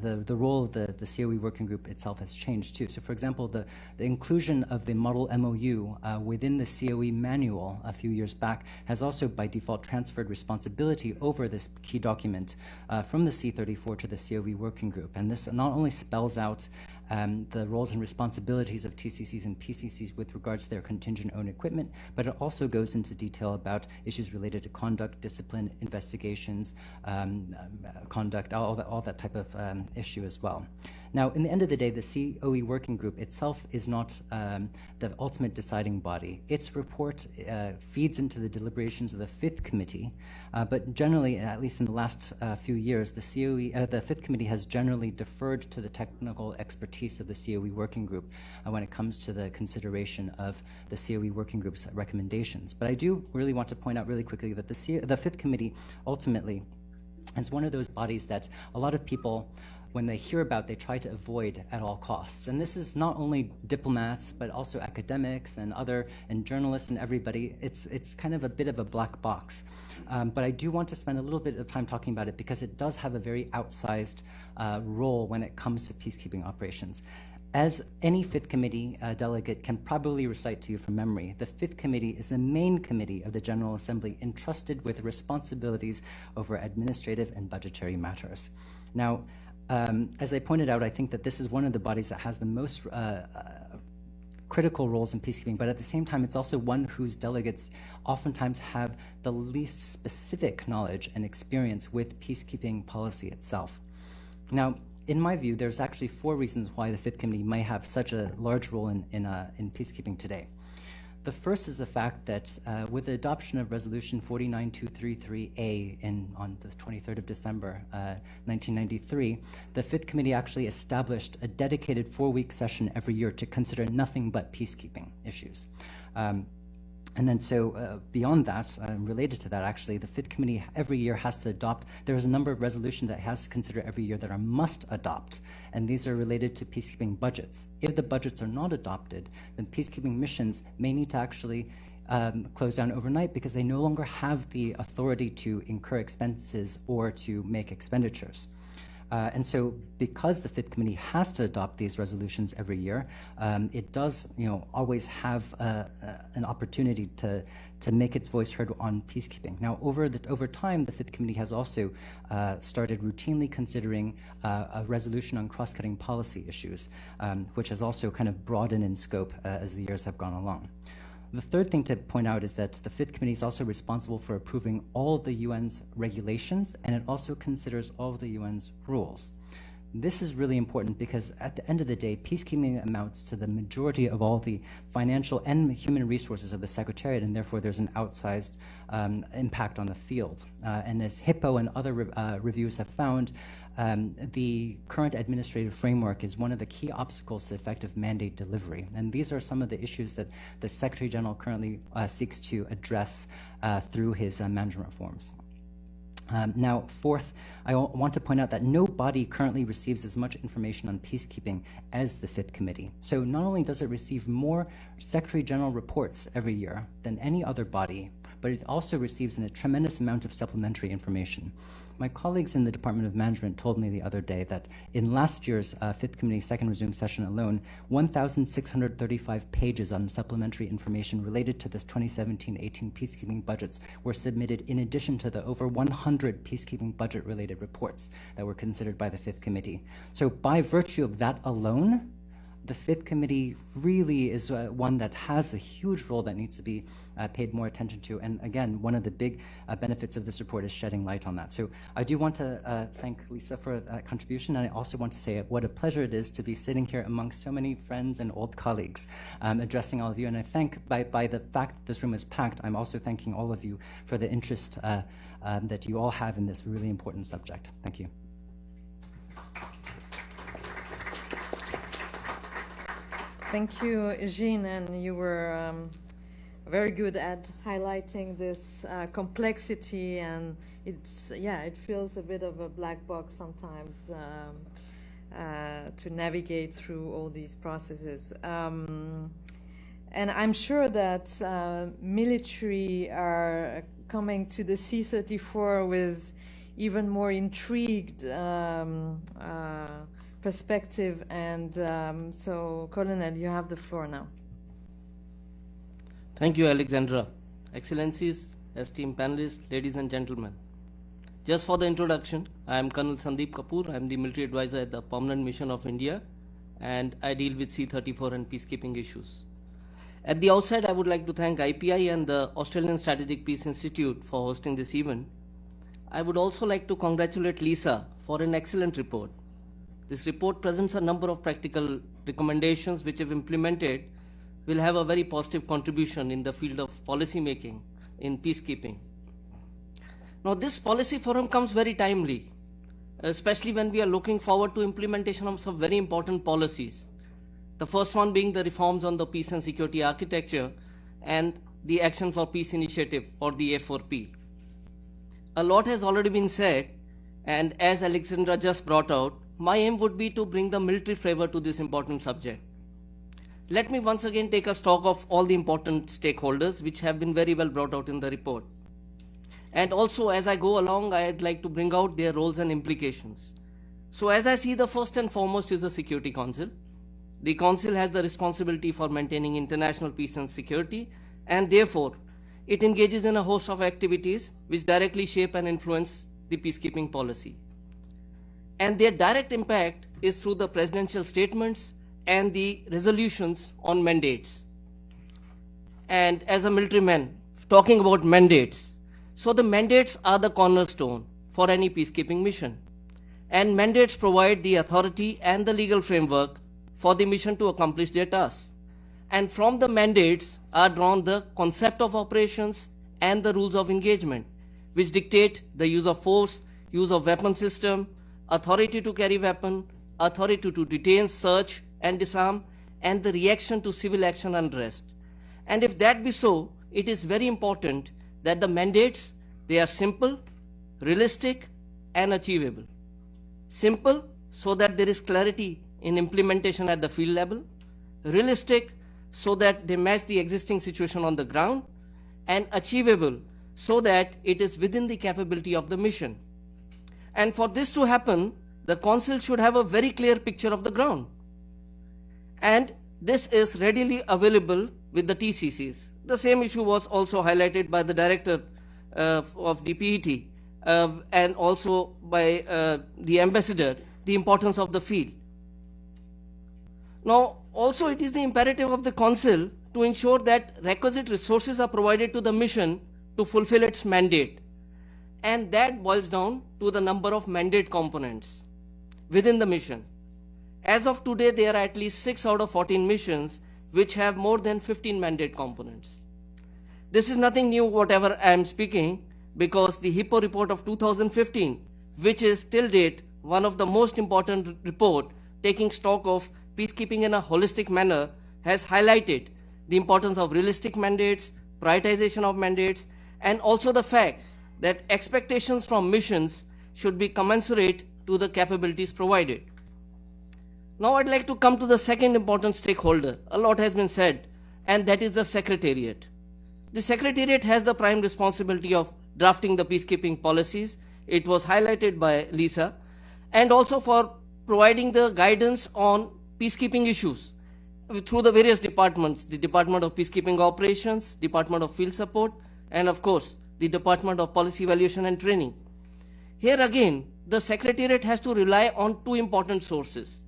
the role of the COE Working Group itself has changed too. So for example, the inclusion of the model MOU within the COE manual a few years back has also by default transferred responsibility over this key document from the C-34 to the COE Working Group. And this not only spells out the roles and responsibilities of TCCs and PCCs with regards to their contingent-owned equipment, but it also goes into detail about issues related to conduct, discipline, investigations, conduct, all that type of issue as well. Now, in the end of the day, the COE Working Group itself is not the ultimate deciding body. Its report feeds into the deliberations of the Fifth Committee, but generally, at least in the last few years, the Fifth Committee has generally deferred to the technical expertise of the COE Working Group when it comes to the consideration of the COE Working Group's recommendations. But I do really want to point out really quickly that the Fifth Committee ultimately is one of those bodies that a lot of people, when they hear about, they try to avoid at all costs. And this is not only diplomats, but also academics and journalists and everybody. It's kind of a bit of a black box. But I do want to spend a little bit of time talking about it because it does have a very outsized role when it comes to peacekeeping operations. As any Fifth Committee delegate can probably recite to you from memory, the Fifth Committee is the main committee of the General Assembly entrusted with responsibilities over administrative and budgetary matters. Now, as I pointed out, I think that this is one of the bodies that has the most critical roles in peacekeeping, but at the same time, it's also one whose delegates oftentimes have the least specific knowledge and experience with peacekeeping policy itself. Now, in my view, there's actually 4 reasons why the Fifth Committee may have such a large role in peacekeeping today. The first is the fact that with the adoption of Resolution 49233A on the 23rd of December, 1993, the Fifth Committee actually established a dedicated 4-week session every year to consider nothing but peacekeeping issues. And then beyond that, related to that actually, the Fifth Committee every year has to adopt, there's a number of resolutions that it has to consider every year that are must adopt, and these are related to peacekeeping budgets. If the budgets are not adopted, then peacekeeping missions may need to actually close down overnight because they no longer have the authority to incur expenses or to make expenditures. And so because the Fifth Committee has to adopt these resolutions every year, it does always have an opportunity to make its voice heard on peacekeeping. Now, over time, the Fifth Committee has also started routinely considering a resolution on cross-cutting policy issues, which has also kind of broadened in scope as the years have gone along. The third thing to point out is that the Fifth Committee is also responsible for approving all of the UN's regulations, and it also considers all of the UN's rules. This is really important because at the end of the day, peacekeeping amounts to the majority of all the financial and human resources of the Secretariat, and therefore there's an outsized impact on the field. And as HIPPO and other reviews have found, the current administrative framework is one of the key obstacles to effective mandate delivery. And these are some of the issues that the Secretary General currently seeks to address through his management reforms. Now, fourth, I want to point out that no body currently receives as much information on peacekeeping as the Fifth Committee. So not only does it receive more Secretary General reports every year than any other body, but it also receives a tremendous amount of supplementary information. My colleagues in the Department of Management told me the other day that in last year's Fifth Committee second resumed session alone, 1,635 pages on supplementary information related to this 2017-18 peacekeeping budgets were submitted in addition to the over 100 peacekeeping budget-related reports that were considered by the Fifth Committee. So by virtue of that alone, the Fifth Committee really is one that has a huge role that needs to be paid more attention to. And again, one of the big benefits of this report is shedding light on that. So I do want to thank Lisa for that contribution. And I also want to say what a pleasure it is to be sitting here amongst so many friends and old colleagues addressing all of you. And I thank by the fact that this room is packed, I'm also thanking all of you for the interest that you all have in this really important subject. Thank you. Thank you, Eugene, and you were very good at highlighting this complexity, and it feels a bit of a black box sometimes to navigate through all these processes. And I'm sure that military are coming to the C-34 with even more intrigued perspective, and so Colonel, you have the floor now. Thank you, Alexandra. Excellencies, esteemed panelists, ladies and gentlemen. Just for the introduction, I am Colonel Sandeep Kapoor. I am the military advisor at the Permanent Mission of India, and I deal with C-34 and peacekeeping issues. At the outset, I would like to thank IPI and the Australian Strategic Peace Institute for hosting this event. I would also like to congratulate Lisa for an excellent report. This report presents a number of practical recommendations which, if implemented, will have a very positive contribution in the field of policy making in peacekeeping. Now, this policy forum comes very timely, especially when we are looking forward to implementation of some very important policies. The first one being the reforms on the peace and security architecture and the Action for Peace Initiative, or the A4P. A lot has already been said, and as Alexandra just brought out, my aim would be to bring the military flavor to this important subject. Let me once again take a stock of all the important stakeholders which have been very well brought out in the report. And also, as I go along, I'd like to bring out their roles and implications. So as I see, the first and foremost is the Security Council. The Council has the responsibility for maintaining international peace and security, and therefore, it engages in a host of activities which directly shape and influence the peacekeeping policy. And their direct impact is through the presidential statements and the resolutions on mandates. And as a military man, talking about mandates, so the mandates are the cornerstone for any peacekeeping mission. And mandates provide the authority and the legal framework for the mission to accomplish their tasks. And from the mandates are drawn the concept of operations and the rules of engagement, which dictate the use of force, use of weapon system, authority to carry weapon, authority to detain, search and disarm, and the reaction to civil action unrest. And if that be so, it is very important that the mandates, they are simple, realistic and achievable. Simple, so that there is clarity in implementation at the field level. Realistic, so that they match the existing situation on the ground. And achievable, so that it is within the capability of the mission. And for this to happen, the Council should have a very clear picture of the ground. And this is readily available with the TCCs. The same issue was also highlighted by the Director of DPET and also by the Ambassador, the importance of the field. Now, also it is the imperative of the Council to ensure that requisite resources are provided to the mission to fulfill its mandate. And that boils down to the number of mandate components within the mission. As of today, there are at least 6 out of 14 missions which have more than 15 mandate components. This is nothing new whatever I am speaking, because the Hippo report of 2015, which is till date one of the most important report taking stock of peacekeeping in a holistic manner, has highlighted the importance of realistic mandates, prioritization of mandates, and also the fact that expectations from missions should be commensurate to the capabilities provided. Now I'd like to come to the second important stakeholder. A lot has been said, and that is the Secretariat. The Secretariat has the prime responsibility of drafting the peacekeeping policies. It was highlighted by Lisa, and also for providing the guidance on peacekeeping issues through the various departments, the Department of Peacekeeping Operations, Department of Field Support, and of course, the Department of Policy Evaluation and Training. Here again, the Secretariat has to rely on 2 important sources.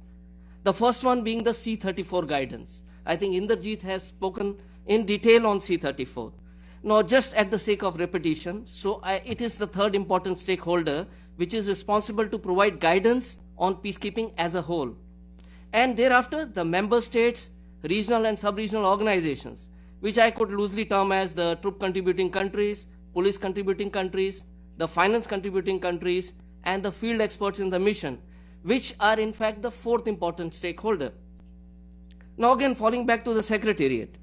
The first one being the C-34 guidance. I think Inderjeet has spoken in detail on C-34. Now, just at the sake of repetition, it is the third important stakeholder which is responsible to provide guidance on peacekeeping as a whole. And thereafter, the member states, regional and sub-regional organizations, which I could loosely term as the troop contributing countries, police contributing countries, the finance contributing countries, and the field experts in the mission, which are in fact the fourth important stakeholder. Now again, falling back to the Secretariat.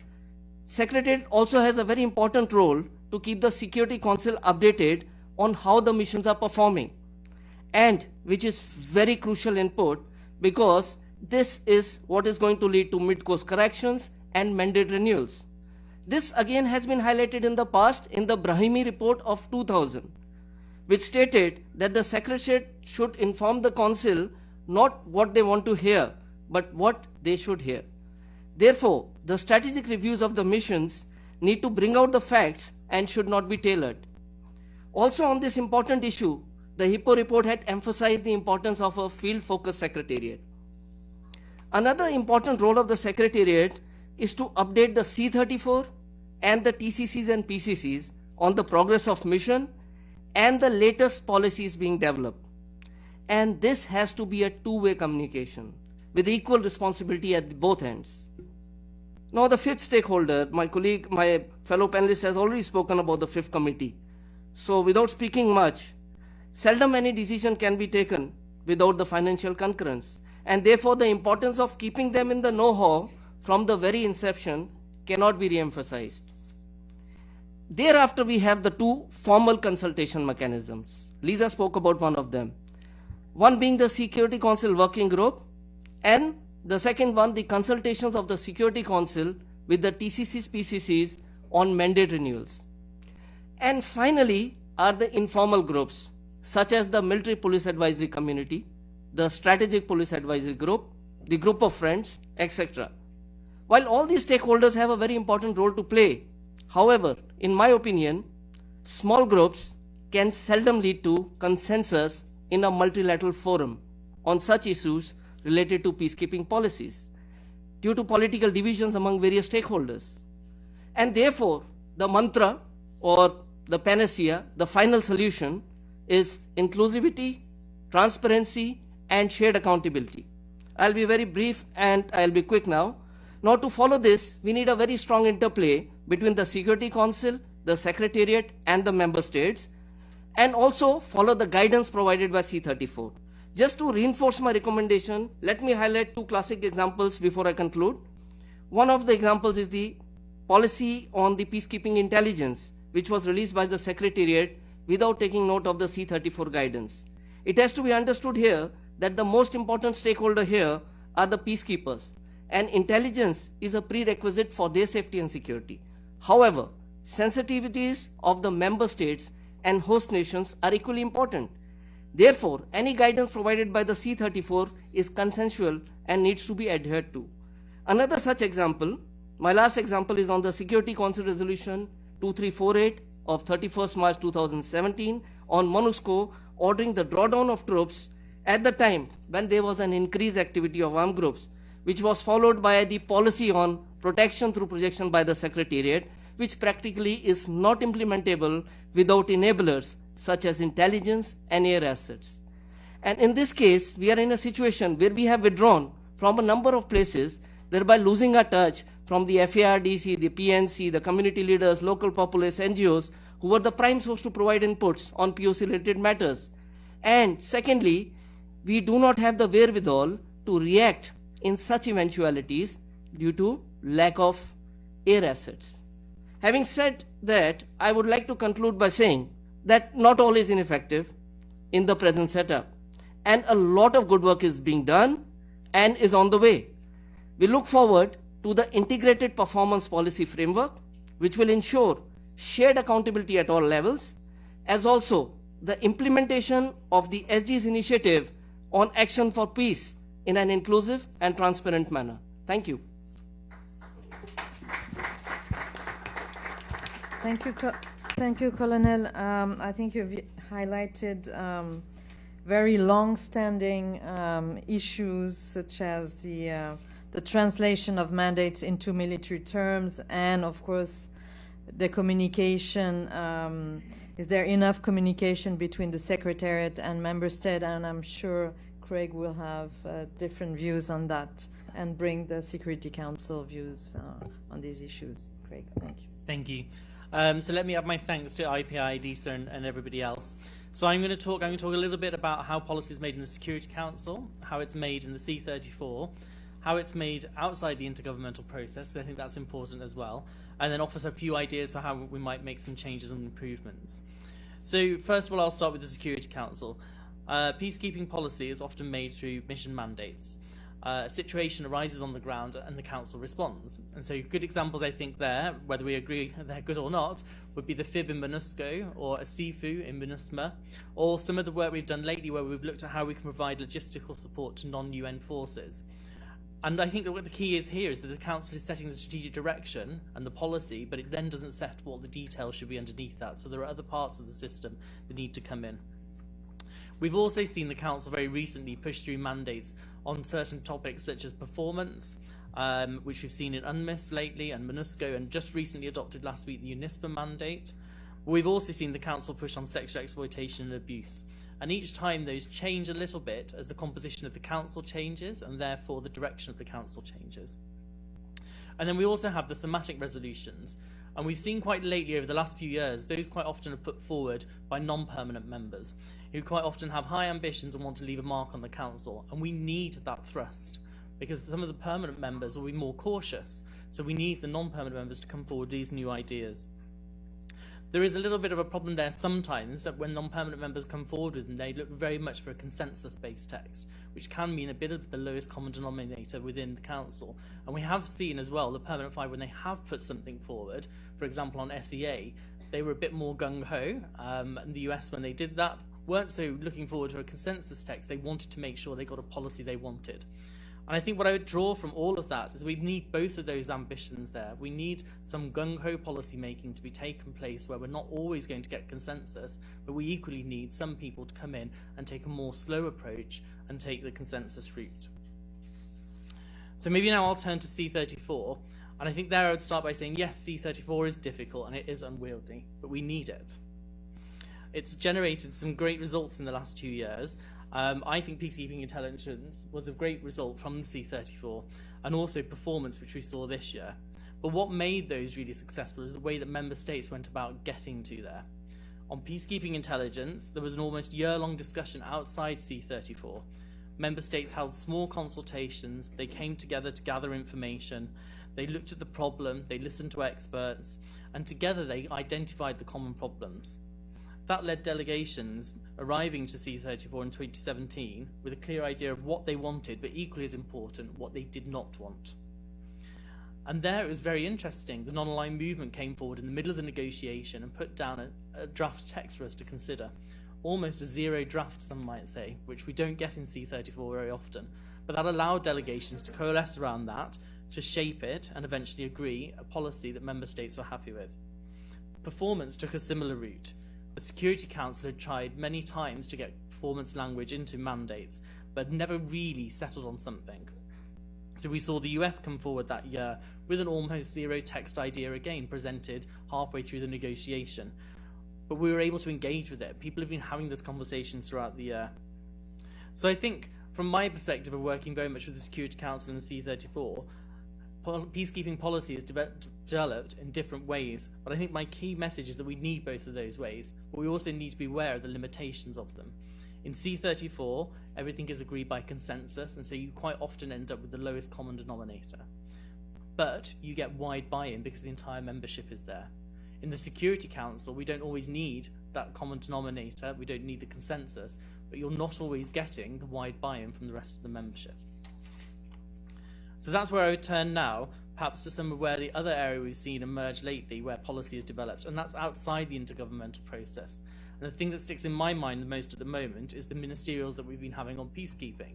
Secretariat also has a very important role to keep the Security Council updated on how the missions are performing, and which is very crucial input, because this is what is going to lead to mid-course corrections and mandate renewals. This again has been highlighted in the past in the Brahimi report of 2000, which stated that the Secretariat should inform the Council not what they want to hear, but what they should hear. Therefore, the strategic reviews of the missions need to bring out the facts and should not be tailored. Also on this important issue, the Hippo report had emphasized the importance of a field-focused Secretariat. Another important role of the Secretariat is to update the C-34 and the TCCs and PCCs on the progress of mission and the latest policies being developed. And this has to be a two-way communication with equal responsibility at both ends. Now the fifth stakeholder, my fellow panelist has already spoken about the fifth committee. So without speaking much, seldom any decision can be taken without the financial concurrence. And therefore the importance of keeping them in the know-how from the very inception cannot be re-emphasized. Thereafter we have the 2 formal consultation mechanisms. Lisa spoke about one of them. One being the Security Council Working Group, and the second one, the consultations of the Security Council with the TCCs, PCCs on mandate renewals. And finally are the informal groups, such as the Military Police Advisory Community, the Strategic Police Advisory Group, the Group of Friends, etc. While all these stakeholders have a very important role to play, however, in my opinion, small groups can seldom lead to consensus in a multilateral forum on such issues related to peacekeeping policies. due to political divisions among various stakeholders. And therefore, the mantra or the panacea, the final solution is inclusivity, transparency, and shared accountability. I'll be very brief and I'll be quick now. Now, to follow this, we need a very strong interplay between the Security Council, the Secretariat, and the member states, and also follow the guidance provided by C34. Just to reinforce my recommendation, let me highlight two classic examples before I conclude. One of the examples is the policy on the peacekeeping intelligence, which was released by the Secretariat without taking note of the C34 guidance. It has to be understood here that the most important stakeholder here are the peacekeepers, and intelligence is a prerequisite for their safety and security. However, sensitivities of the member states and host nations are equally important. Therefore, any guidance provided by the C34 is consensual and needs to be adhered to. Another such example, my last example, is on the Security Council Resolution 2348 of 31st March 2017 on MONUSCO ordering the drawdown of troops at the time when there was an increased activity of armed groups, which was followed by the policy on protection through projection by the Secretariat, which practically is not implementable without enablers such as intelligence and air assets. And in this case, we are in a situation where we have withdrawn from a number of places, thereby losing our touch from the FARDC, the PNC, the community leaders, local populace, NGOs, who were the prime source to provide inputs on POC-related matters. And secondly, we do not have the wherewithal to react in such eventualities due to lack of air assets. Having said that, I would like to conclude by saying that not all is ineffective in the present setup, and a lot of good work is being done and is on the way. We look forward to the integrated performance policy framework, which will ensure shared accountability at all levels, as also the implementation of the SDGs initiative on action for peace in an inclusive and transparent manner. Thank you. Thank you, Colonel. I think you've highlighted very long-standing issues such as the translation of mandates into military terms, and of course the communication. Is there enough communication between the Secretariat and Member State? And I'm sure Craig will have different views on that and bring the Security Council views on these issues. Craig, thank you. Thank you. So let me add my thanks to IPI, DISA, and everybody else. So I'm going to talk a little bit about how policy is made in the Security Council, how it's made in the C34, how it's made outside the intergovernmental process, I think that's important as well, and then offer a few ideas for how we might make some changes and improvements. So first of all, I'll start with the Security Council. Peacekeeping policy is often made through mission mandates. A situation arises on the ground and the Council responds. And so good examples, I think, there, whether we agree they're good or not, would be the FIB in MONUSCO or a CIFU in MINUSMA, or some of the work we've done lately where we've looked at how we can provide logistical support to non-UN forces. And I think that what the key is here is that the Council is setting the strategic direction and the policy, but it then doesn't set what the details should be underneath that. So there are other parts of the system that need to come in. We've also seen the Council very recently push through mandates on certain topics such as performance, which we've seen in UNMISS lately and MONUSCO, and just recently adopted last week the UNISPA mandate. We've also seen the Council push on sexual exploitation and abuse. And each time those change a little bit as the composition of the Council changes, and therefore the direction of the Council changes. And then we also have the thematic resolutions. And we've seen quite lately over the last few years, those quite often are put forward by non-permanent members who quite often have high ambitions and want to leave a mark on the Council. And we need that thrust because some of the permanent members will be more cautious. So we need the non-permanent members to come forward with these new ideas. There is a little bit of a problem there sometimes that when non-permanent members come forward with them, they look very much for a consensus-based text, which can mean a bit of the lowest common denominator within the Council. And we have seen as well the Permanent Five, when they have put something forward, for example on SEA, they were a bit more gung-ho. And the US, when they did that, weren't so looking forward to a consensus text. They wanted to make sure they got a policy they wanted. And I think what I would draw from all of that is we need both of those ambitions there. We need some gung-ho policy making to be taken place where we're not always going to get consensus, but we equally need some people to come in and take a more slow approach and take the consensus route. So maybe now I'll turn to C34, and I think there I would start by saying, yes, C34 is difficult and it is unwieldy, but we need it. It's generated some great results in the last 2 years. I think peacekeeping intelligence was a great result from the C34, and also performance, which we saw this year. But what made those really successful is the way that member states went about getting to there. On peacekeeping intelligence, there was an almost year-long discussion outside C34. Member states held small consultations, they came together to gather information, they looked at the problem, they listened to experts, and together they identified the common problems. That led delegations arriving to C34 in 2017 with a clear idea of what they wanted, but equally as important, what they did not want. And there it was very interesting. The non-aligned movement came forward in the middle of the negotiation and put down a draft text for us to consider. Almost a zero draft, some might say, which we don't get in C34 very often. But that allowed delegations to coalesce around that, to shape it, and eventually agree a policy that member states were happy with. Performance took a similar route. The Security Council had tried many times to get performance language into mandates, but never really settled on something. So we saw the US come forward that year with an almost zero text idea again presented halfway through the negotiation. But we were able to engage with it. People have been having this conversation throughout the year. So I think from my perspective of working very much with the Security Council and the C34, peacekeeping policy is developed in different ways, but I think my key message is that we need both of those ways, but we also need to be aware of the limitations of them. In C34, everything is agreed by consensus, and so you quite often end up with the lowest common denominator. But you get wide buy-in because the entire membership is there. In the Security Council, we don't always need that common denominator, we don't need the consensus, but you're not always getting the wide buy-in from the rest of the membership. So that's where I would turn now, perhaps to some of where the other area we've seen emerge lately, where policy is developed, and that's outside the intergovernmental process. And the thing that sticks in my mind the most at the moment is the ministerials that we've been having on peacekeeping.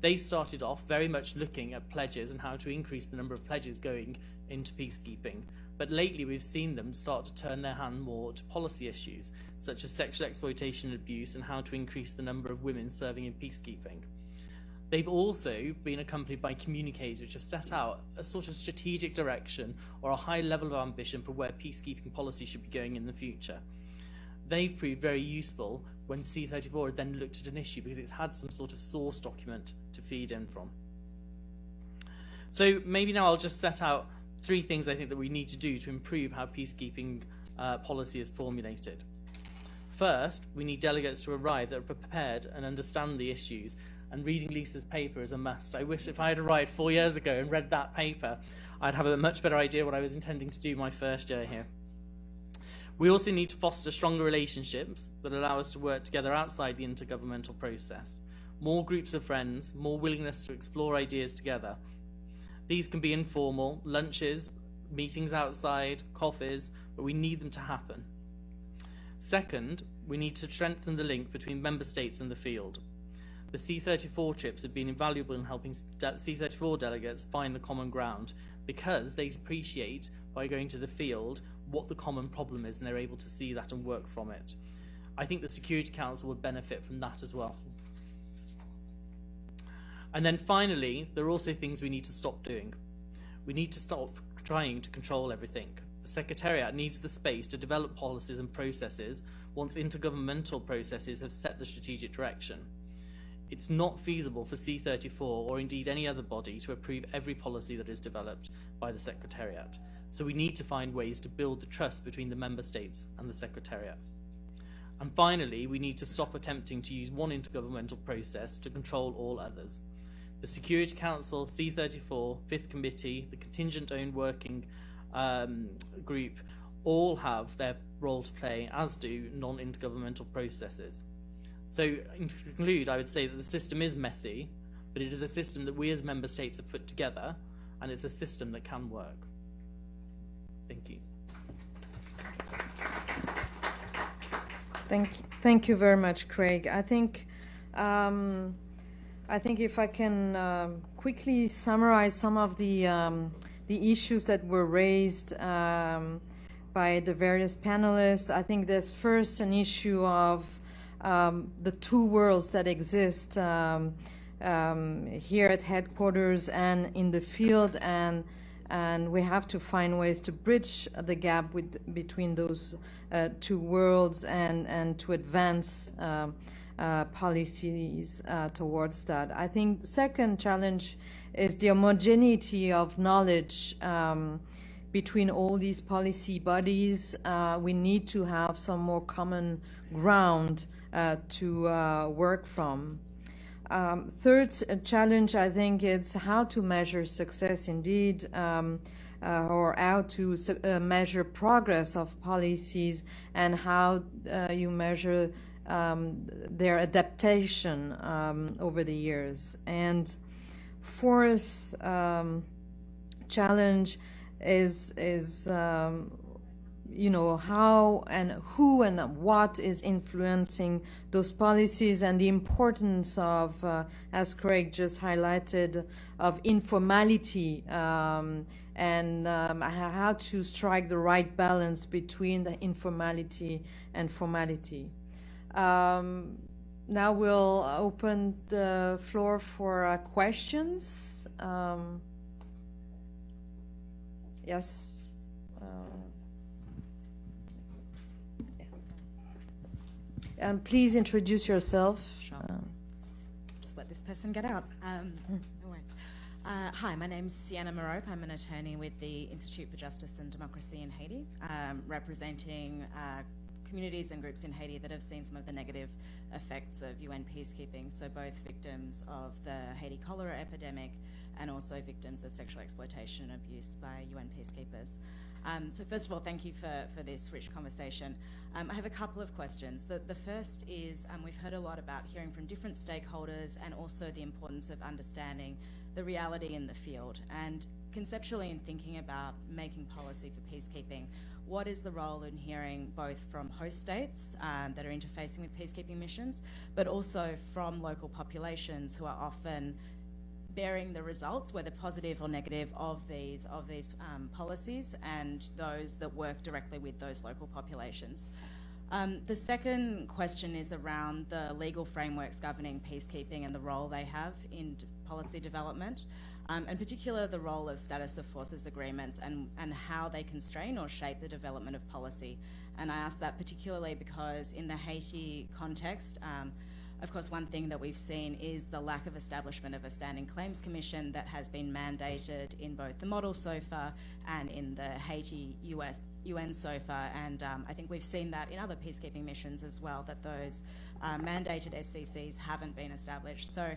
They started off very much looking at pledges and how to increase the number of pledges going into peacekeeping. But lately we've seen them start to turn their hand more to policy issues, such as sexual exploitation and abuse, and how to increase the number of women serving in peacekeeping. They've also been accompanied by communiques which have set out a sort of strategic direction or a high level of ambition for where peacekeeping policy should be going in the future. They've proved very useful when C34 has then looked at an issue because it's had some sort of source document to feed in from. So maybe now I'll just set out 3 things I think that we need to do to improve how peacekeeping policy is formulated. First, we need delegates to arrive that are prepared and understand the issues, and reading Lisa's paper is a must. I wish if I had arrived 4 years ago and read that paper, I'd have a much better idea what I was intending to do my first year here. We also need to foster stronger relationships that allow us to work together outside the intergovernmental process. More groups of friends, more willingness to explore ideas together. These can be informal, lunches, meetings outside, coffees, but we need them to happen. Second, we need to strengthen the link between member states and the field. The C34 trips have been invaluable in helping C34 delegates find the common ground because they appreciate, by going to the field, what the common problem is, and they're able to see that and work from it. I think the Security Council would benefit from that as well. And then finally, there are also things we need to stop doing. We need to stop trying to control everything. The Secretariat needs the space to develop policies and processes once intergovernmental processes have set the strategic direction. It's not feasible for C34 or indeed any other body to approve every policy that is developed by the Secretariat. So we need to find ways to build the trust between the Member States and the Secretariat. And finally, we need to stop attempting to use one intergovernmental process to control all others. The Security Council, C34, Fifth Committee, the Contingent-Owned Working Group all have their role to play, as do non-intergovernmental processes. So, to conclude, I would say that the system is messy, but it is a system that we as Member States have put together, and it's a system that can work. Thank you. Thank you very much, Craig. I think if I can quickly summarize some of the issues that were raised by the various panelists, I think there's first an issue of the 2 worlds that exist here at headquarters and in the field, and we have to find ways to bridge the gap between those two worlds and to advance policies towards that. I think the second challenge is the homogeneity of knowledge between all these policy bodies. We need to have some more common ground to work from. Third challenge, I think, is how to measure success indeed, or how to measure progress of policies, and how you measure their adaptation over the years. And fourth challenge is you know, how and who and what is influencing those policies, and the importance of, as Craig just highlighted, of informality, and how to strike the right balance between the informality and formality. Now we'll open the floor for questions. Yes. Please introduce yourself. Sure. Just let this person get out. No worries. Hi, my name's Sienna Marope. I'm an attorney with the Institute for Justice and Democracy in Haiti, representing communities and groups in Haiti that have seen some of the negative effects of UN peacekeeping, so both victims of the Haiti cholera epidemic and also victims of sexual exploitation and abuse by UN peacekeepers. So first of all, thank you for this rich conversation. I have a couple of questions. The first is, we've heard a lot about hearing from different stakeholders and also the importance of understanding the reality in the field. And conceptually, in thinking about making policy for peacekeeping, what is the role in hearing both from host states that are interfacing with peacekeeping missions, but also from local populations who are often bearing the results, whether positive or negative, of these policies, and those that work directly with those local populations. The second question is around the legal frameworks governing peacekeeping and the role they have in policy development, and particularly the role of status of forces agreements and how they constrain or shape the development of policy. And I ask that particularly because in the Haiti context, of course, one thing that we've seen is the lack of establishment of a standing claims commission that has been mandated in both the model SOFA and in the Haiti UN SOFA, and I think we've seen that in other peacekeeping missions as well, that those mandated SCCs haven't been established. So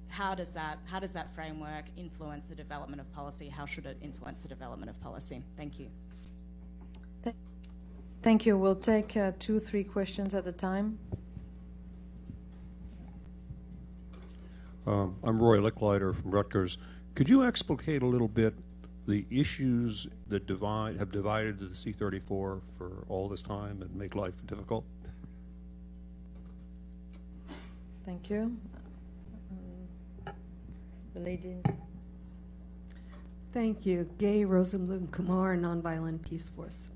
how does that framework influence the development of policy? How should it influence the development of policy? Thank you. Thank you. We'll take 2-3 questions at a time. I'm Roy Licklider from Rutgers. Could you explicate a little bit the issues that have divided the C-34 for all this time and make life difficult? Thank you. The lady. Thank you. Gay Rosenblum Kumar, Nonviolent Peace Force.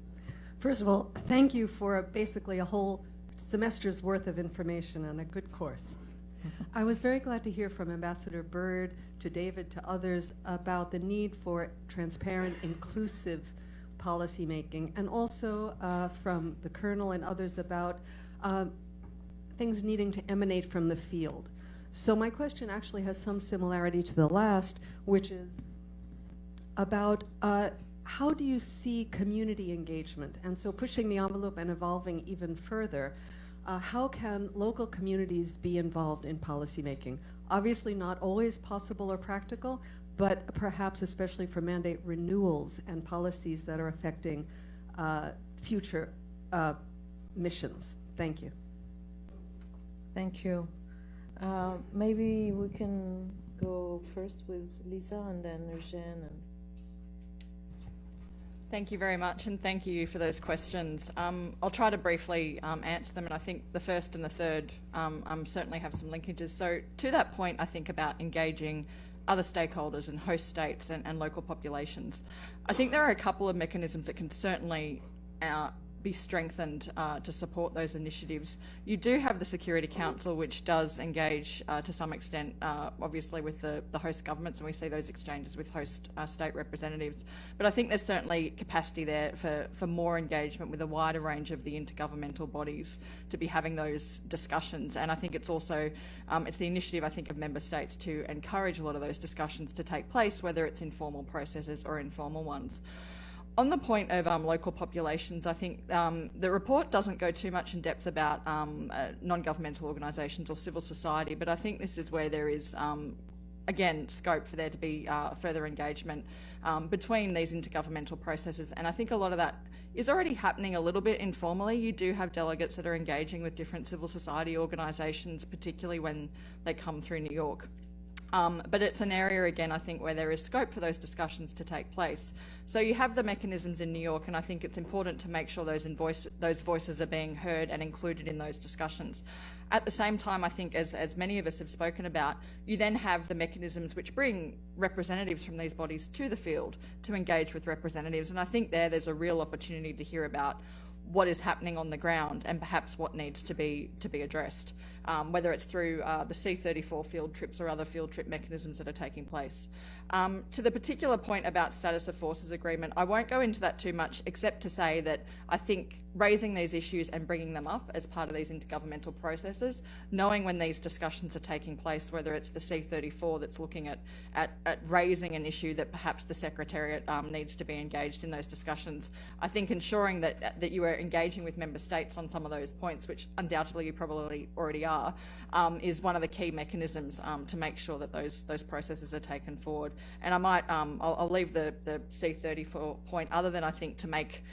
First of all, thank you for basically a whole semester's worth of information and a good course. I was very glad to hear from Ambassador Byrd, to David, to others about the need for transparent, inclusive policymaking, and also from the Colonel and others about things needing to emanate from the field. So my question actually has some similarity to the last, which is about how do you see community engagement? And so pushing the envelope and evolving even further, how can local communities be involved in policymaking? Obviously not always possible or practical, but perhaps especially for mandate renewals and policies that are affecting future missions. Thank you. Thank you. Maybe we can go first with Lisa and then Eugene. Thank you very much, and thank you for those questions. I'll try to briefly answer them, and I think the first and the third certainly have some linkages. So to that point, I think about engaging other stakeholders and host states and local populations. I think there are a couple of mechanisms that can certainly be strengthened to support those initiatives. You do have the Security Council, which does engage to some extent, obviously, with the host governments, and we see those exchanges with host state representatives. But I think there's certainly capacity there for more engagement with a wider range of the intergovernmental bodies to be having those discussions. And I think it's also, it's the initiative, I think, of member states to encourage a lot of those discussions to take place, whether it's informal processes or informal ones. On the point of local populations, I think the report doesn't go too much in depth about non-governmental organisations or civil society, but I think this is where there is, again, scope for there to be further engagement between these intergovernmental processes. And I think a lot of that is already happening a little bit informally. You do have delegates that are engaging with different civil society organisations, particularly when they come through New York. But it's an area, again, I think, where there is scope for those discussions to take place. So you have the mechanisms in New York, and I think it's important to make sure those voices are being heard and included in those discussions. At the same time, I think, as many of us have spoken about, you then have the mechanisms which bring representatives from these bodies to the field to engage with representatives. And I think there's a real opportunity to hear about what is happening on the ground and perhaps what needs to be addressed, whether it's through the C-34 field trips or other field trip mechanisms that are taking place. To the particular point about status of forces agreement, I won't go into that too much, except to say that I think raising these issues and bringing them up as part of these intergovernmental processes, knowing when these discussions are taking place, whether it's the C-34 that's looking at raising an issue that perhaps the Secretariat needs to be engaged in those discussions, I think ensuring that you are engaging with member states on some of those points, which undoubtedly you probably already are, is one of the key mechanisms to make sure that those processes are taken forward. And I might, I'll leave the C-34 point, other than I think to make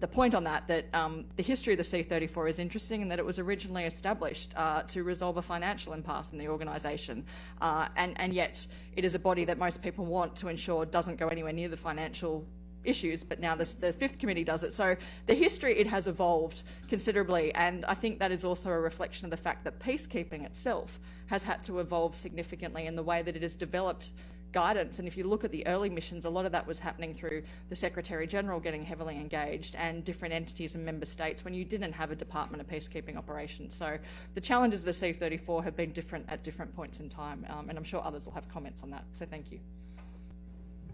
the point on that the history of the C-34 is interesting in that it was originally established to resolve a financial impasse in the organisation, and yet it is a body that most people want to ensure doesn't go anywhere near the financial issues, but now the Fifth Committee does it. So the history, it has evolved considerably, and I think that is also a reflection of the fact that peacekeeping itself has had to evolve significantly in the way that it has developed guidance. And if you look at the early missions, a lot of that was happening through the Secretary General getting heavily engaged and different entities and member states when you didn't have a Department of Peacekeeping Operations. So the challenges of the C-34 have been different at different points in time, and I'm sure others will have comments on that. So thank you.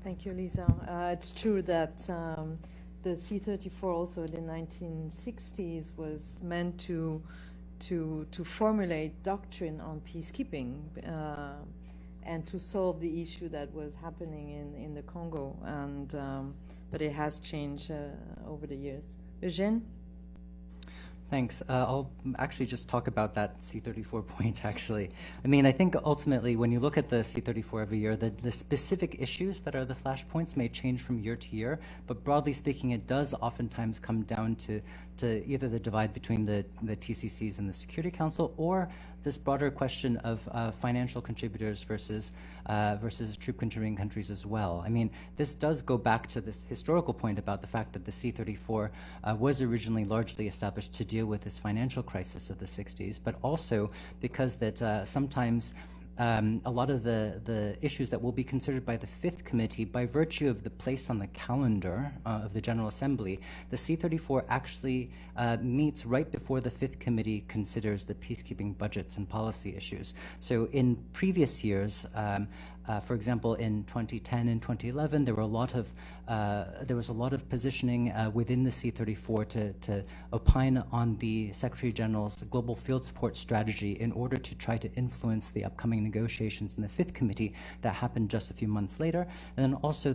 Thank you, Lisa. It's true that the C-34 also in the 1960s was meant to formulate doctrine on peacekeeping and to solve the issue that was happening in the Congo, and but it has changed over the years. Eugene? Thanks. I'll actually just talk about that C-34 point, actually. I mean, I think ultimately when you look at the C-34 every year, the specific issues that are the flashpoints may change from year to year, but broadly speaking, it does oftentimes come down to either the divide between the TCCs and the Security Council, or this broader question of financial contributors versus troop contributing countries as well. I mean, this does go back to this historical point about the fact that the C-34 was originally largely established to deal with this financial crisis of the 60s, but also because that sometimes a lot of the issues that will be considered by the Fifth Committee, by virtue of the place on the calendar of the General Assembly, the C-34 actually meets right before the Fifth Committee considers the peacekeeping budgets and policy issues. So in previous years, for example, in 2010 and 2011, there was a lot of positioning within the C-34 to opine on the Secretary General's global field support strategy in order to try to influence the upcoming negotiations in the Fifth Committee that happened just a few months later. And then also,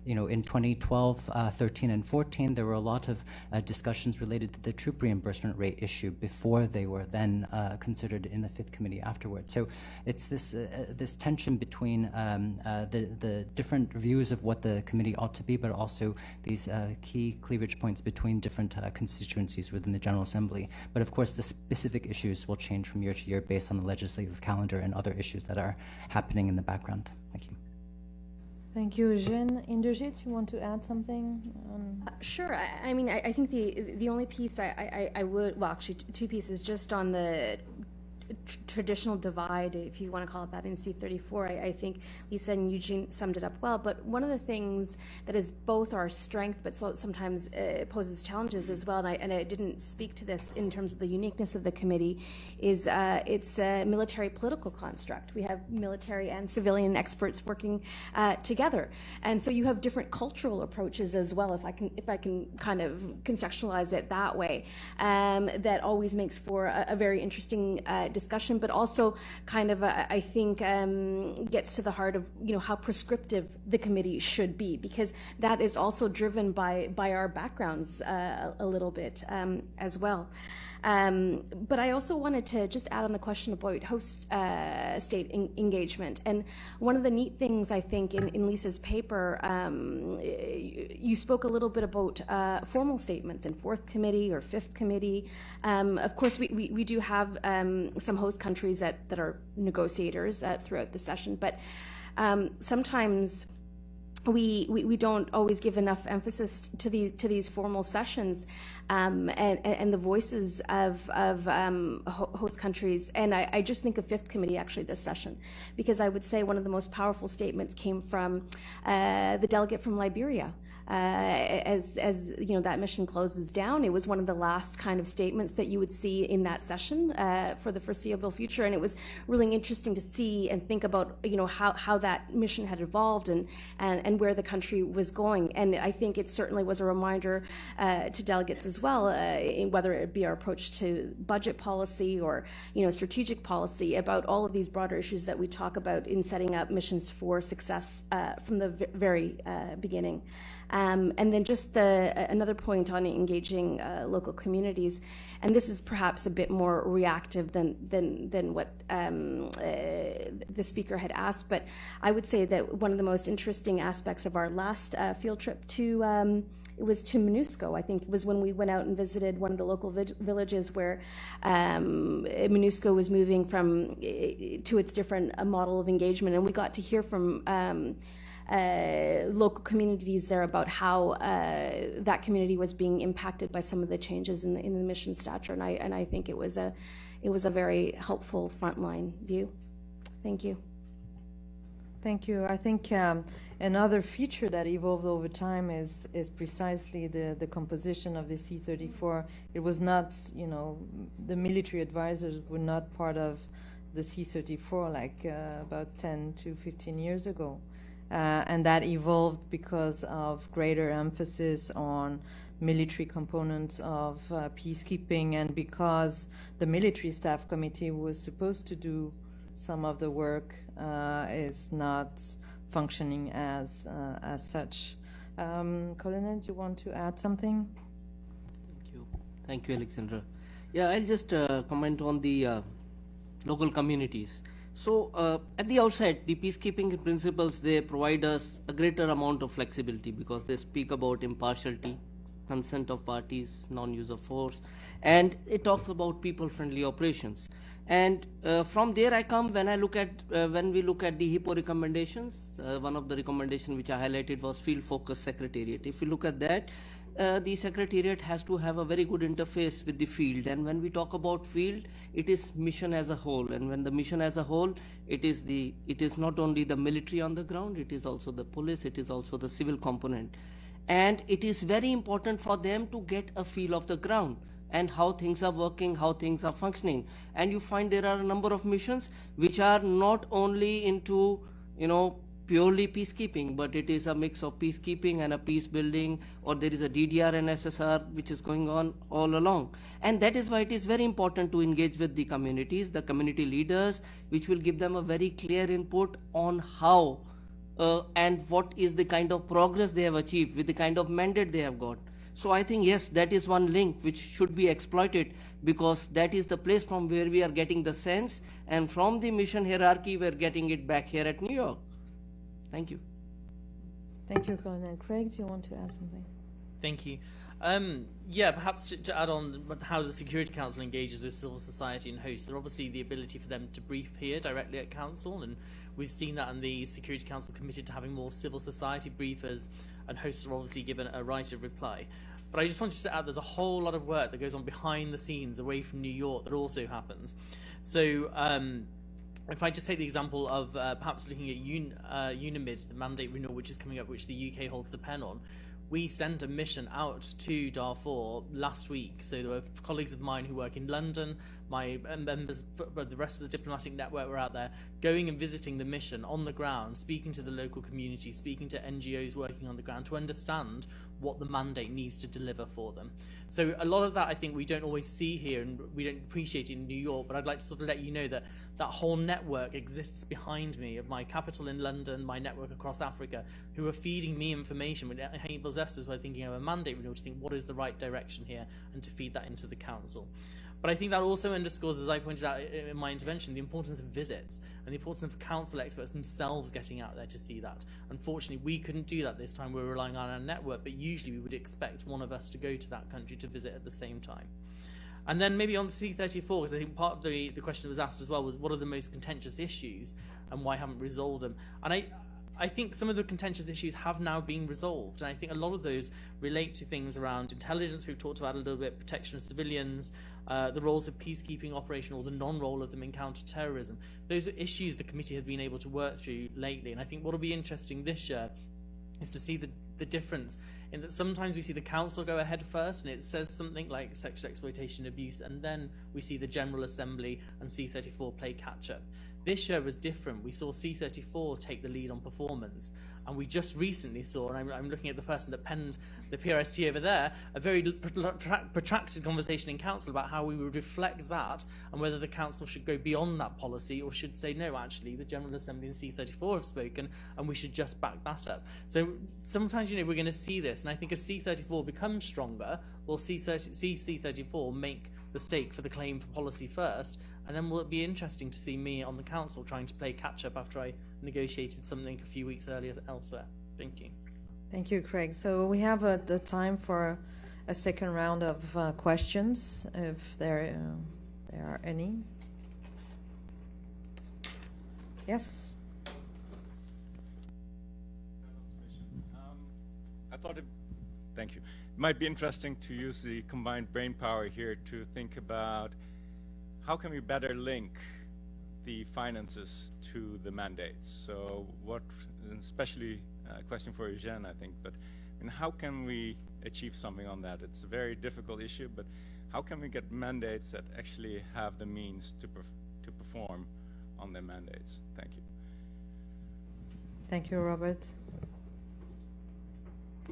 in 2012, 13, and 14, there were a lot of discussions related to the troop reimbursement rate issue before they were then considered in the Fifth Committee afterwards. So it's this tension between the different views of what the committee ought to be, but also these key cleavage points between different constituencies within the General Assembly. But of course, the specific issues will change from year to year based on the legislative calendar and other issues that are happening in the background. Thank you. Thank you, Eugene. Inderjit, you want to add something? Sure. I mean, I think the only piece I would, well, actually two pieces, just on the traditional divide, if you want to call it that, in C34. I think Lisa and Eugene summed it up well. But one of the things that is both our strength, but sometimes poses challenges as well, and I didn't speak to this in terms of the uniqueness of the committee, is it's a military political construct. We have military and civilian experts working together, and so you have different cultural approaches as well. If I can kind of contextualize it that way, that always makes for a very interesting discussion, but also kind of I think gets to the heart of how prescriptive the committee should be, because that is also driven by our backgrounds a little bit as well. But I also wanted to just add on the question about host state engagement. And one of the neat things, I think, in Lisa's paper, you spoke a little bit about formal statements in fourth committee or fifth committee. Of course, we do have some host countries that are negotiators throughout the session, but sometimes we don't always give enough emphasis to these formal sessions and the voices of host countries. And I just think of Fifth Committee actually this session, because I would say one of the most powerful statements came from the delegate from Liberia. As that mission closes down, it was one of the last kind of statements that you would see in that session for the foreseeable future, and it was really interesting to see and think about how that mission had evolved and where the country was going. And I think it certainly was a reminder to delegates as well, whether it be our approach to budget policy or strategic policy, about all of these broader issues that we talk about in setting up missions for success from the very beginning. And then just another point on engaging local communities, and this is perhaps a bit more reactive than what the speaker had asked, but I would say that one of the most interesting aspects of our last field trip to it was to MONUSCO. I think it was when we went out and visited one of the local villages where MONUSCO was moving to its different model of engagement, and we got to hear from local communities there about how that community was being impacted by some of the changes in the mission stature, and I think it was a very helpful frontline view. Thank you. Thank you. I think another feature that evolved over time is precisely the composition of the C-34. It was not, the military advisors were not part of the C-34 like about 10 to 15 years ago. And that evolved because of greater emphasis on military components of peacekeeping, and because the military staff committee was supposed to do some of the work is not functioning as such. Colonel, do you want to add something? Thank you, Alexandra. Yeah, I'll just comment on the local communities. So at the outset, the peacekeeping principles, they provide us a greater amount of flexibility because they speak about impartiality, consent of parties, non-use of force, and it talks about people-friendly operations. And from there I come when we look at the HIPPO recommendations. One of the recommendations which I highlighted was field-focused secretariat. If you look at that, the secretariat has to have a very good interface with the field, and when we talk about field, it is mission as a whole, and when the mission as a whole, it is not only the military on the ground, it is also the police, it is also the civil component, and it is very important for them to get a feel of the ground and how things are working, how things are functioning. And you find there are a number of missions which are not only into purely peacekeeping, but it is a mix of peacekeeping and a peace building, or there is a DDR and SSR which is going on all along. And that is why it is very important to engage with the communities, the community leaders, which will give them a very clear input on how and what is the kind of progress they have achieved with the kind of mandate they have got. So I think, yes, that is one link which should be exploited, because that is the place from where we are getting the sense, and from the mission hierarchy we are getting it back here at New York. Thank you. Thank you, Colonel. Craig, do you want to add something? Thank you. Yeah, perhaps to add on how the Security Council engages with civil society and hosts, there's obviously the ability for them to brief here directly at Council, and we've seen that in the Security Council committed to having more civil society briefers, and hosts are obviously given a right of reply. But I just wanted to add there's a whole lot of work that goes on behind the scenes away from New York that also happens. So if I just take the example of perhaps looking at UNAMID, the mandate renewal which is coming up, which the UK holds the pen on, we sent a mission out to Darfur last week. So there were colleagues of mine who work in London, my members, the rest of the diplomatic network were out there, going and visiting the mission on the ground, speaking to the local community, speaking to NGOs working on the ground to understand what the mandate needs to deliver for them. So a lot of that I think we don't always see here and we don't appreciate it in New York, but I'd like to sort of let you know that that whole network exists behind me of my capital in London, my network across Africa, who are feeding me information which enables us as we're thinking of a mandate renewal to think what is the right direction here and to feed that into the council. But I think that also underscores, as I pointed out in my intervention, the importance of visits and the importance of council experts themselves getting out there to see that. Unfortunately, we couldn't do that this time. We're relying on our network, but usually we would expect one of us to go to that country to visit at the same time. And then maybe on C-34, because I think part of the question that was asked as well was what are the most contentious issues and why haven't we resolved them? And I think some of the contentious issues have now been resolved, and I think a lot of those relate to things around intelligence, we've talked about a little bit, protection of civilians, the roles of peacekeeping operation or the non-role of them in counter-terrorism. Those are issues the committee has been able to work through lately, and I think what will be interesting this year is to see the difference in that sometimes we see the council go ahead first and it says something like sexual exploitation abuse, and then we see the General Assembly and C-34 play catch-up. This year was different. We saw C-34 take the lead on performance, and we just recently saw, and I'm looking at the person that penned the PRST over there, a very protracted conversation in council about how we would reflect that and whether the council should go beyond that policy or should say, no, actually, the General Assembly and C-34 have spoken and we should just back that up. So sometimes, you know, we're going to see this, and I think as C-34 becomes stronger, we'll see C-34 make the stake for the claim for policy first, and then will it be interesting to see me on the council trying to play catch-up after I negotiated something a few weeks earlier elsewhere. Thank you. Thank you, Craig. So we have the time for a second round of questions, if there are any. Yes? Thank you. It might be interesting to use the combined brain power here to think about how can we better link the finances to the mandates. So what, especially a question for Eugene, I think, but I mean, how can we achieve something on that? It's a very difficult issue, but how can we get mandates that actually have the means to perform on their mandates? Thank you. Thank you, Robert.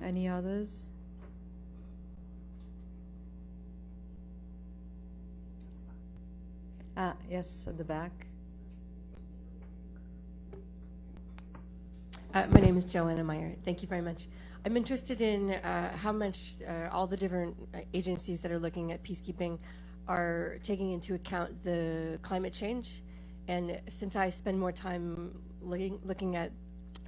Any others? Yes, at the back. My name is Joanna Meyer. Thank you very much. I'm interested in how much all the different agencies that are looking at peacekeeping are taking into account the climate change. And since I spend more time looking at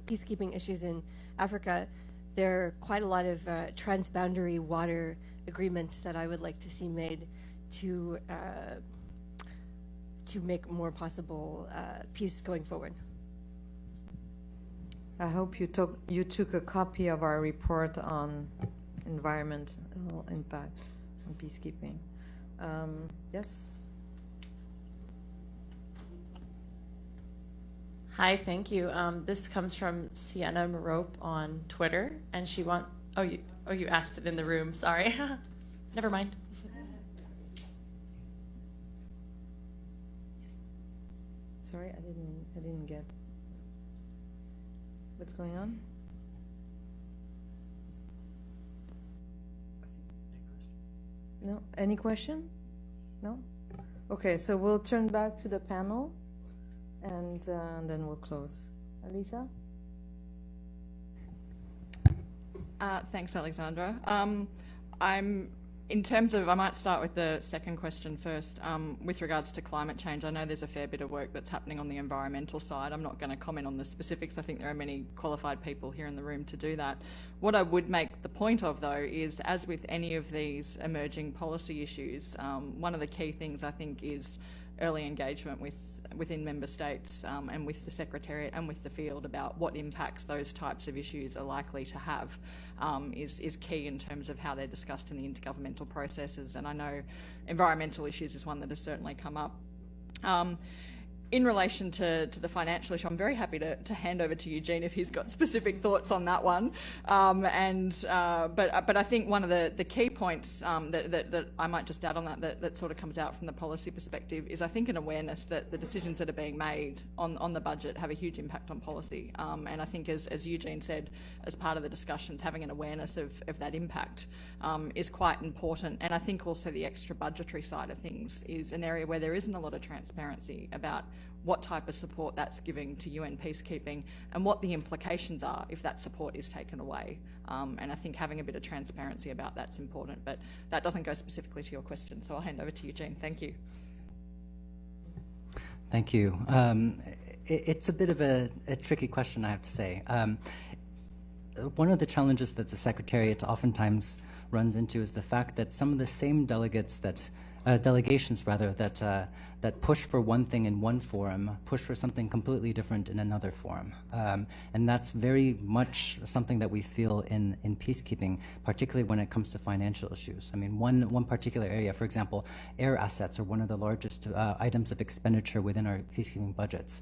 peacekeeping issues in Africa, there are quite a lot of transboundary water agreements that I would like to see made to make more possible peace going forward. I hope you took a copy of our report on environmental impact on peacekeeping. Yes? Hi, thank you. This comes from Sienna Marope on Twitter, and she wants. Oh, you asked it in the room. Sorry. Never mind. Sorry, I didn't get. What's going on? No? Any question? No? Okay, so we'll turn back to the panel and then we'll close. Alisa? Thanks, Alexandra. I might start with the second question first. With regards to climate change, I know there's a fair bit of work that's happening on the environmental side. I'm not going to comment on the specifics. I think there are many qualified people here in the room to do that. What I would make the point of, though, is as with any of these emerging policy issues, one of the key things I think is early engagement within member states and with the Secretariat and with the field about what impacts those types of issues are likely to have is key in terms of how they're discussed in the intergovernmental processes. And I know environmental issues is one that has certainly come up. In relation to the financial issue, I'm very happy to hand over to Eugene if he's got specific thoughts on that one. But I think one of the key points that I might just add on that sort of comes out from the policy perspective is I think an awareness that the decisions that are being made on the budget have a huge impact on policy. And I think as Eugene said, as part of the discussions, having an awareness of that impact is quite important. And I think also the extra budgetary side of things is an area where there isn't a lot of transparency about what type of support that's giving to UN peacekeeping and what the implications are if that support is taken away. And I think having a bit of transparency about that's important, but that doesn't go specifically to your question, so I'll hand over to Eugene. Thank you. Thank you. It's a bit of a tricky question, I have to say. One of the challenges that the Secretariat oftentimes runs into is the fact that some of the same delegates that delegations that push for one thing in one forum, push for something completely different in another forum. And that's very much something that we feel in peacekeeping, particularly when it comes to financial issues. I mean, one particular area, for example, air assets are one of the largest items of expenditure within our peacekeeping budgets.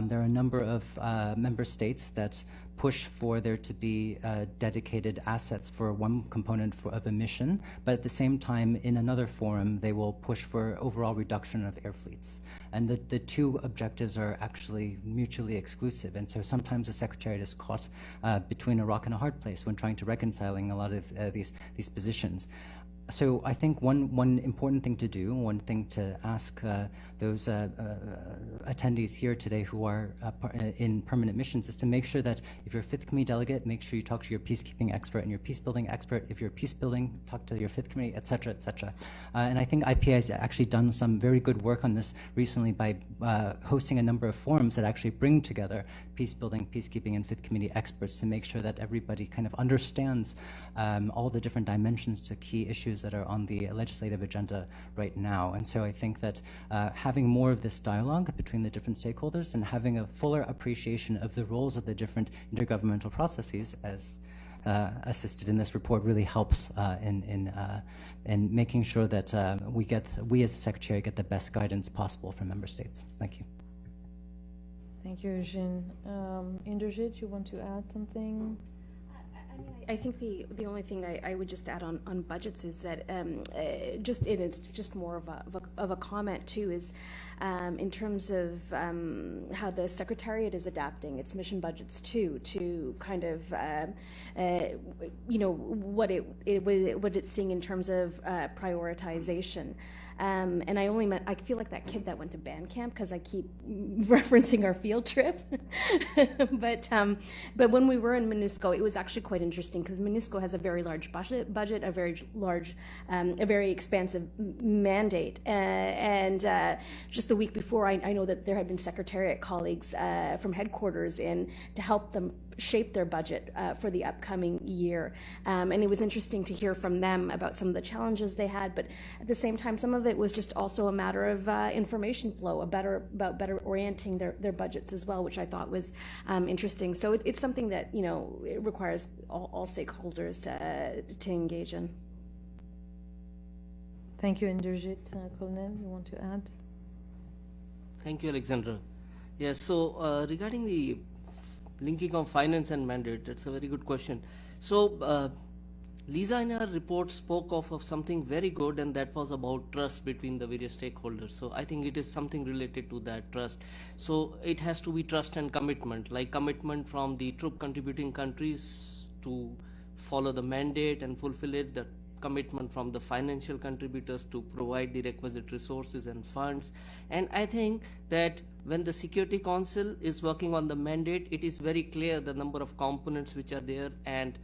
There are a number of member states that push for there to be dedicated assets for one component of a mission, but at the same time, in another forum, they will push for overall reduction of air fleets. And the two objectives are actually mutually exclusive. And so sometimes the Secretariat is caught between a rock and a hard place when trying to reconciling a lot of these positions. So I think one important thing to do, one thing to ask those attendees here today who are in permanent missions is to make sure that if you're a Fifth Committee delegate, make sure you talk to your peacekeeping expert and your peacebuilding expert. If you're peacebuilding, talk to your Fifth Committee, et cetera, et cetera. And I think IPI has actually done some very good work on this recently by hosting a number of forums that actually bring together peacebuilding, peacekeeping, and Fifth Committee experts to make sure that everybody kind of understands all the different dimensions to key issues that are on the legislative agenda right now. And so I think that having more of this dialogue between the different stakeholders and having a fuller appreciation of the roles of the different intergovernmental processes, as assisted in this report, really helps in making sure that we as the Secretary get the best guidance possible from member states. Thank you. Thank you, Eugene. Inderjit, you want to add something? I think the only thing I would just add on budgets is that it's just more of a comment too, is in terms of how the Secretariat is adapting its mission budgets too to kind of what it's seeing in terms of prioritization. And I feel like that kid that went to band camp because I keep referencing our field trip. But when we were in MONUSCO, it was actually quite interesting because MONUSCO has a very large budget, a very large, a very expansive mandate. And just the week before, I know that there had been Secretariat colleagues from headquarters in to help them shape their budget for the upcoming year. And it was interesting to hear from them about some of the challenges they had, but at the same time, some of it was just also a matter of information flow, about better orienting their budgets as well, which I thought was interesting. So it's something that, it requires all stakeholders to engage in. Thank you, Inderjit. Colonel, you want to add? Thank you, Alexandra. Yes, so regarding the linking of finance and mandate, that's a very good question. So Lisa in her report spoke of something very good, and that was about trust between the various stakeholders. So I think it is something related to that trust. So it has to be trust and commitment, like commitment from the troop contributing countries to follow the mandate and fulfill it, the commitment from the financial contributors to provide the requisite resources and funds. And I think that when the Security Council is working on the mandate, it is very clear the number of components which are there, and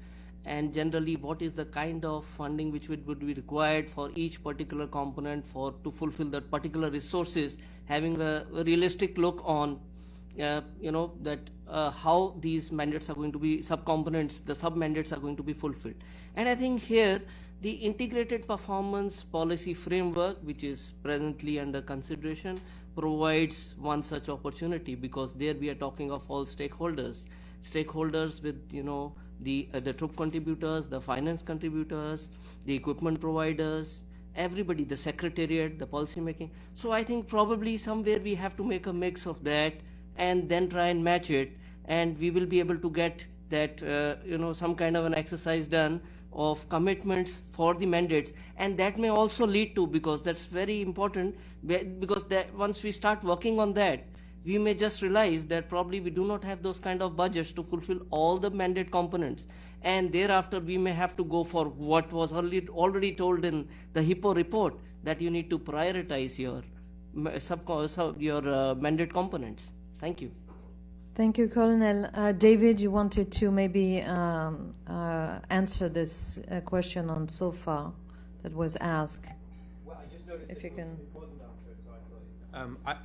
generally what is the kind of funding which would be required for each particular component to fulfill that particular resources, having a realistic look on how these mandates are going to be, subcomponents, the sub-mandates are going to be fulfilled. And I think here the integrated performance policy framework, which is presently under consideration, provides one such opportunity, because there we are talking of all stakeholders with the troop contributors, the finance contributors, the equipment providers, everybody, the secretariat, the policy making. So I think probably somewhere we have to make a mix of that and then try and match it, and we will be able to get that, some kind of an exercise done of commitments for the mandates. And that may also lead to, because that's very important, because that once we start working on that, we may just realize that probably we do not have those kind of budgets to fulfill all the mandate components. And thereafter, we may have to go for what was already told in the HIPPO report, that you need to prioritize your mandate components. Thank you. Thank you, Colonel. David, you wanted to maybe answer this question on SOFA that was asked. Well, I just noticed if you can. It wasn't answered, so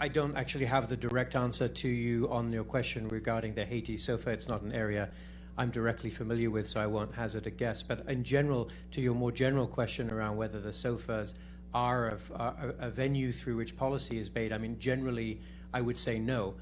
I don't actually have the direct answer to you on your question regarding the Haiti SOFA. It's not an area I'm directly familiar with, so I won't hazard a guess. But in general, to your more general question around whether the SOFAs are a venue through which policy is made, I mean, generally, I would say no.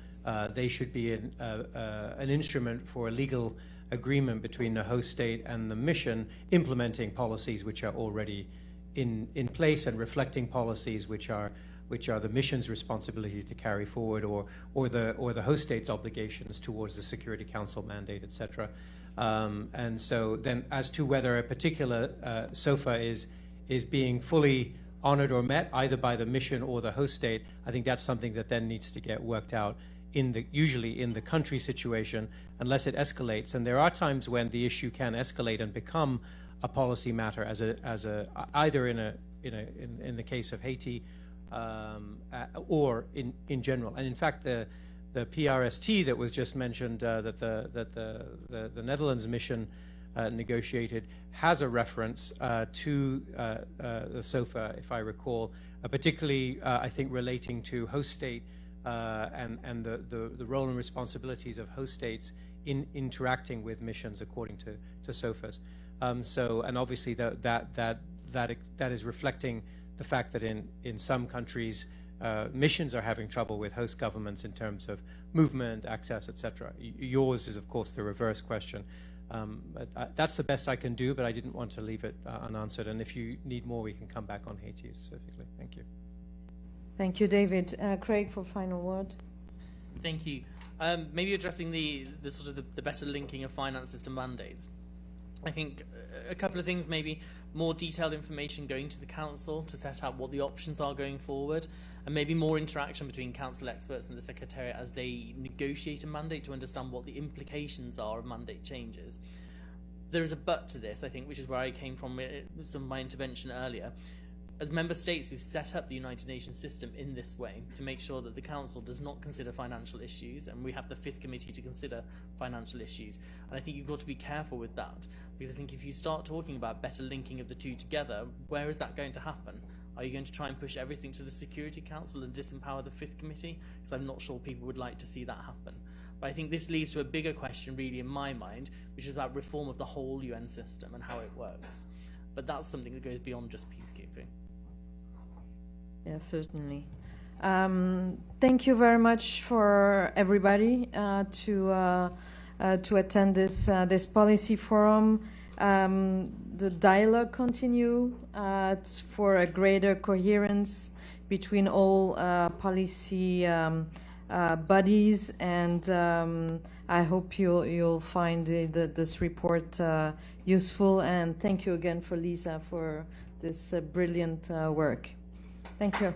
They should be an instrument for a legal agreement between the host state and the mission, implementing policies which are already in place and reflecting policies which are the mission's responsibility to carry forward, or the host state's obligations towards the Security Council mandate, etc. And so then, as to whether a particular SOFA is being fully honored or met either by the mission or the host state, I think that's something that then needs to get worked out usually in the country situation, unless it escalates. And there are times when the issue can escalate and become a policy matter, either in the case of Haiti or in general. And in fact, the PRST that was just mentioned, that the Netherlands mission negotiated, has a reference to the SOFA, if I recall, particularly I think relating to host state and the role and responsibilities of host states in interacting with missions according to SOFAs. And obviously that is reflecting the fact that in some countries missions are having trouble with host governments in terms of movement, access, etc. Yours is, of course, the reverse question. But that's the best I can do, but I didn't want to leave it unanswered. And if you need more, we can come back on Haiti specifically. Thank you. Thank you, David. Craig, for final word. Thank you. Maybe addressing the sort of the better linking of finances to mandates. I think a couple of things, maybe more detailed information going to the council to set out what the options are going forward, and maybe more interaction between council experts and the Secretariat as they negotiate a mandate to understand what the implications are of mandate changes. There is a but to this, I think, which is where I came from with some of my intervention earlier. As member states, we've set up the United Nations system in this way to make sure that the Council does not consider financial issues, and we have the Fifth Committee to consider financial issues. And I think you've got to be careful with that, because I think if you start talking about better linking of the two together, where is that going to happen? Are you going to try and push everything to the Security Council and disempower the Fifth Committee? Because I'm not sure people would like to see that happen. But I think this leads to a bigger question, really, in my mind, which is about reform of the whole UN system and how it works. But that's something that goes beyond just peacekeeping. Yeah, certainly. Thank you very much for everybody to attend this policy forum. The dialogue continue for a greater coherence between all policy bodies, and I hope you'll find this report useful. And thank you again for Lisa for this brilliant work. Thank you.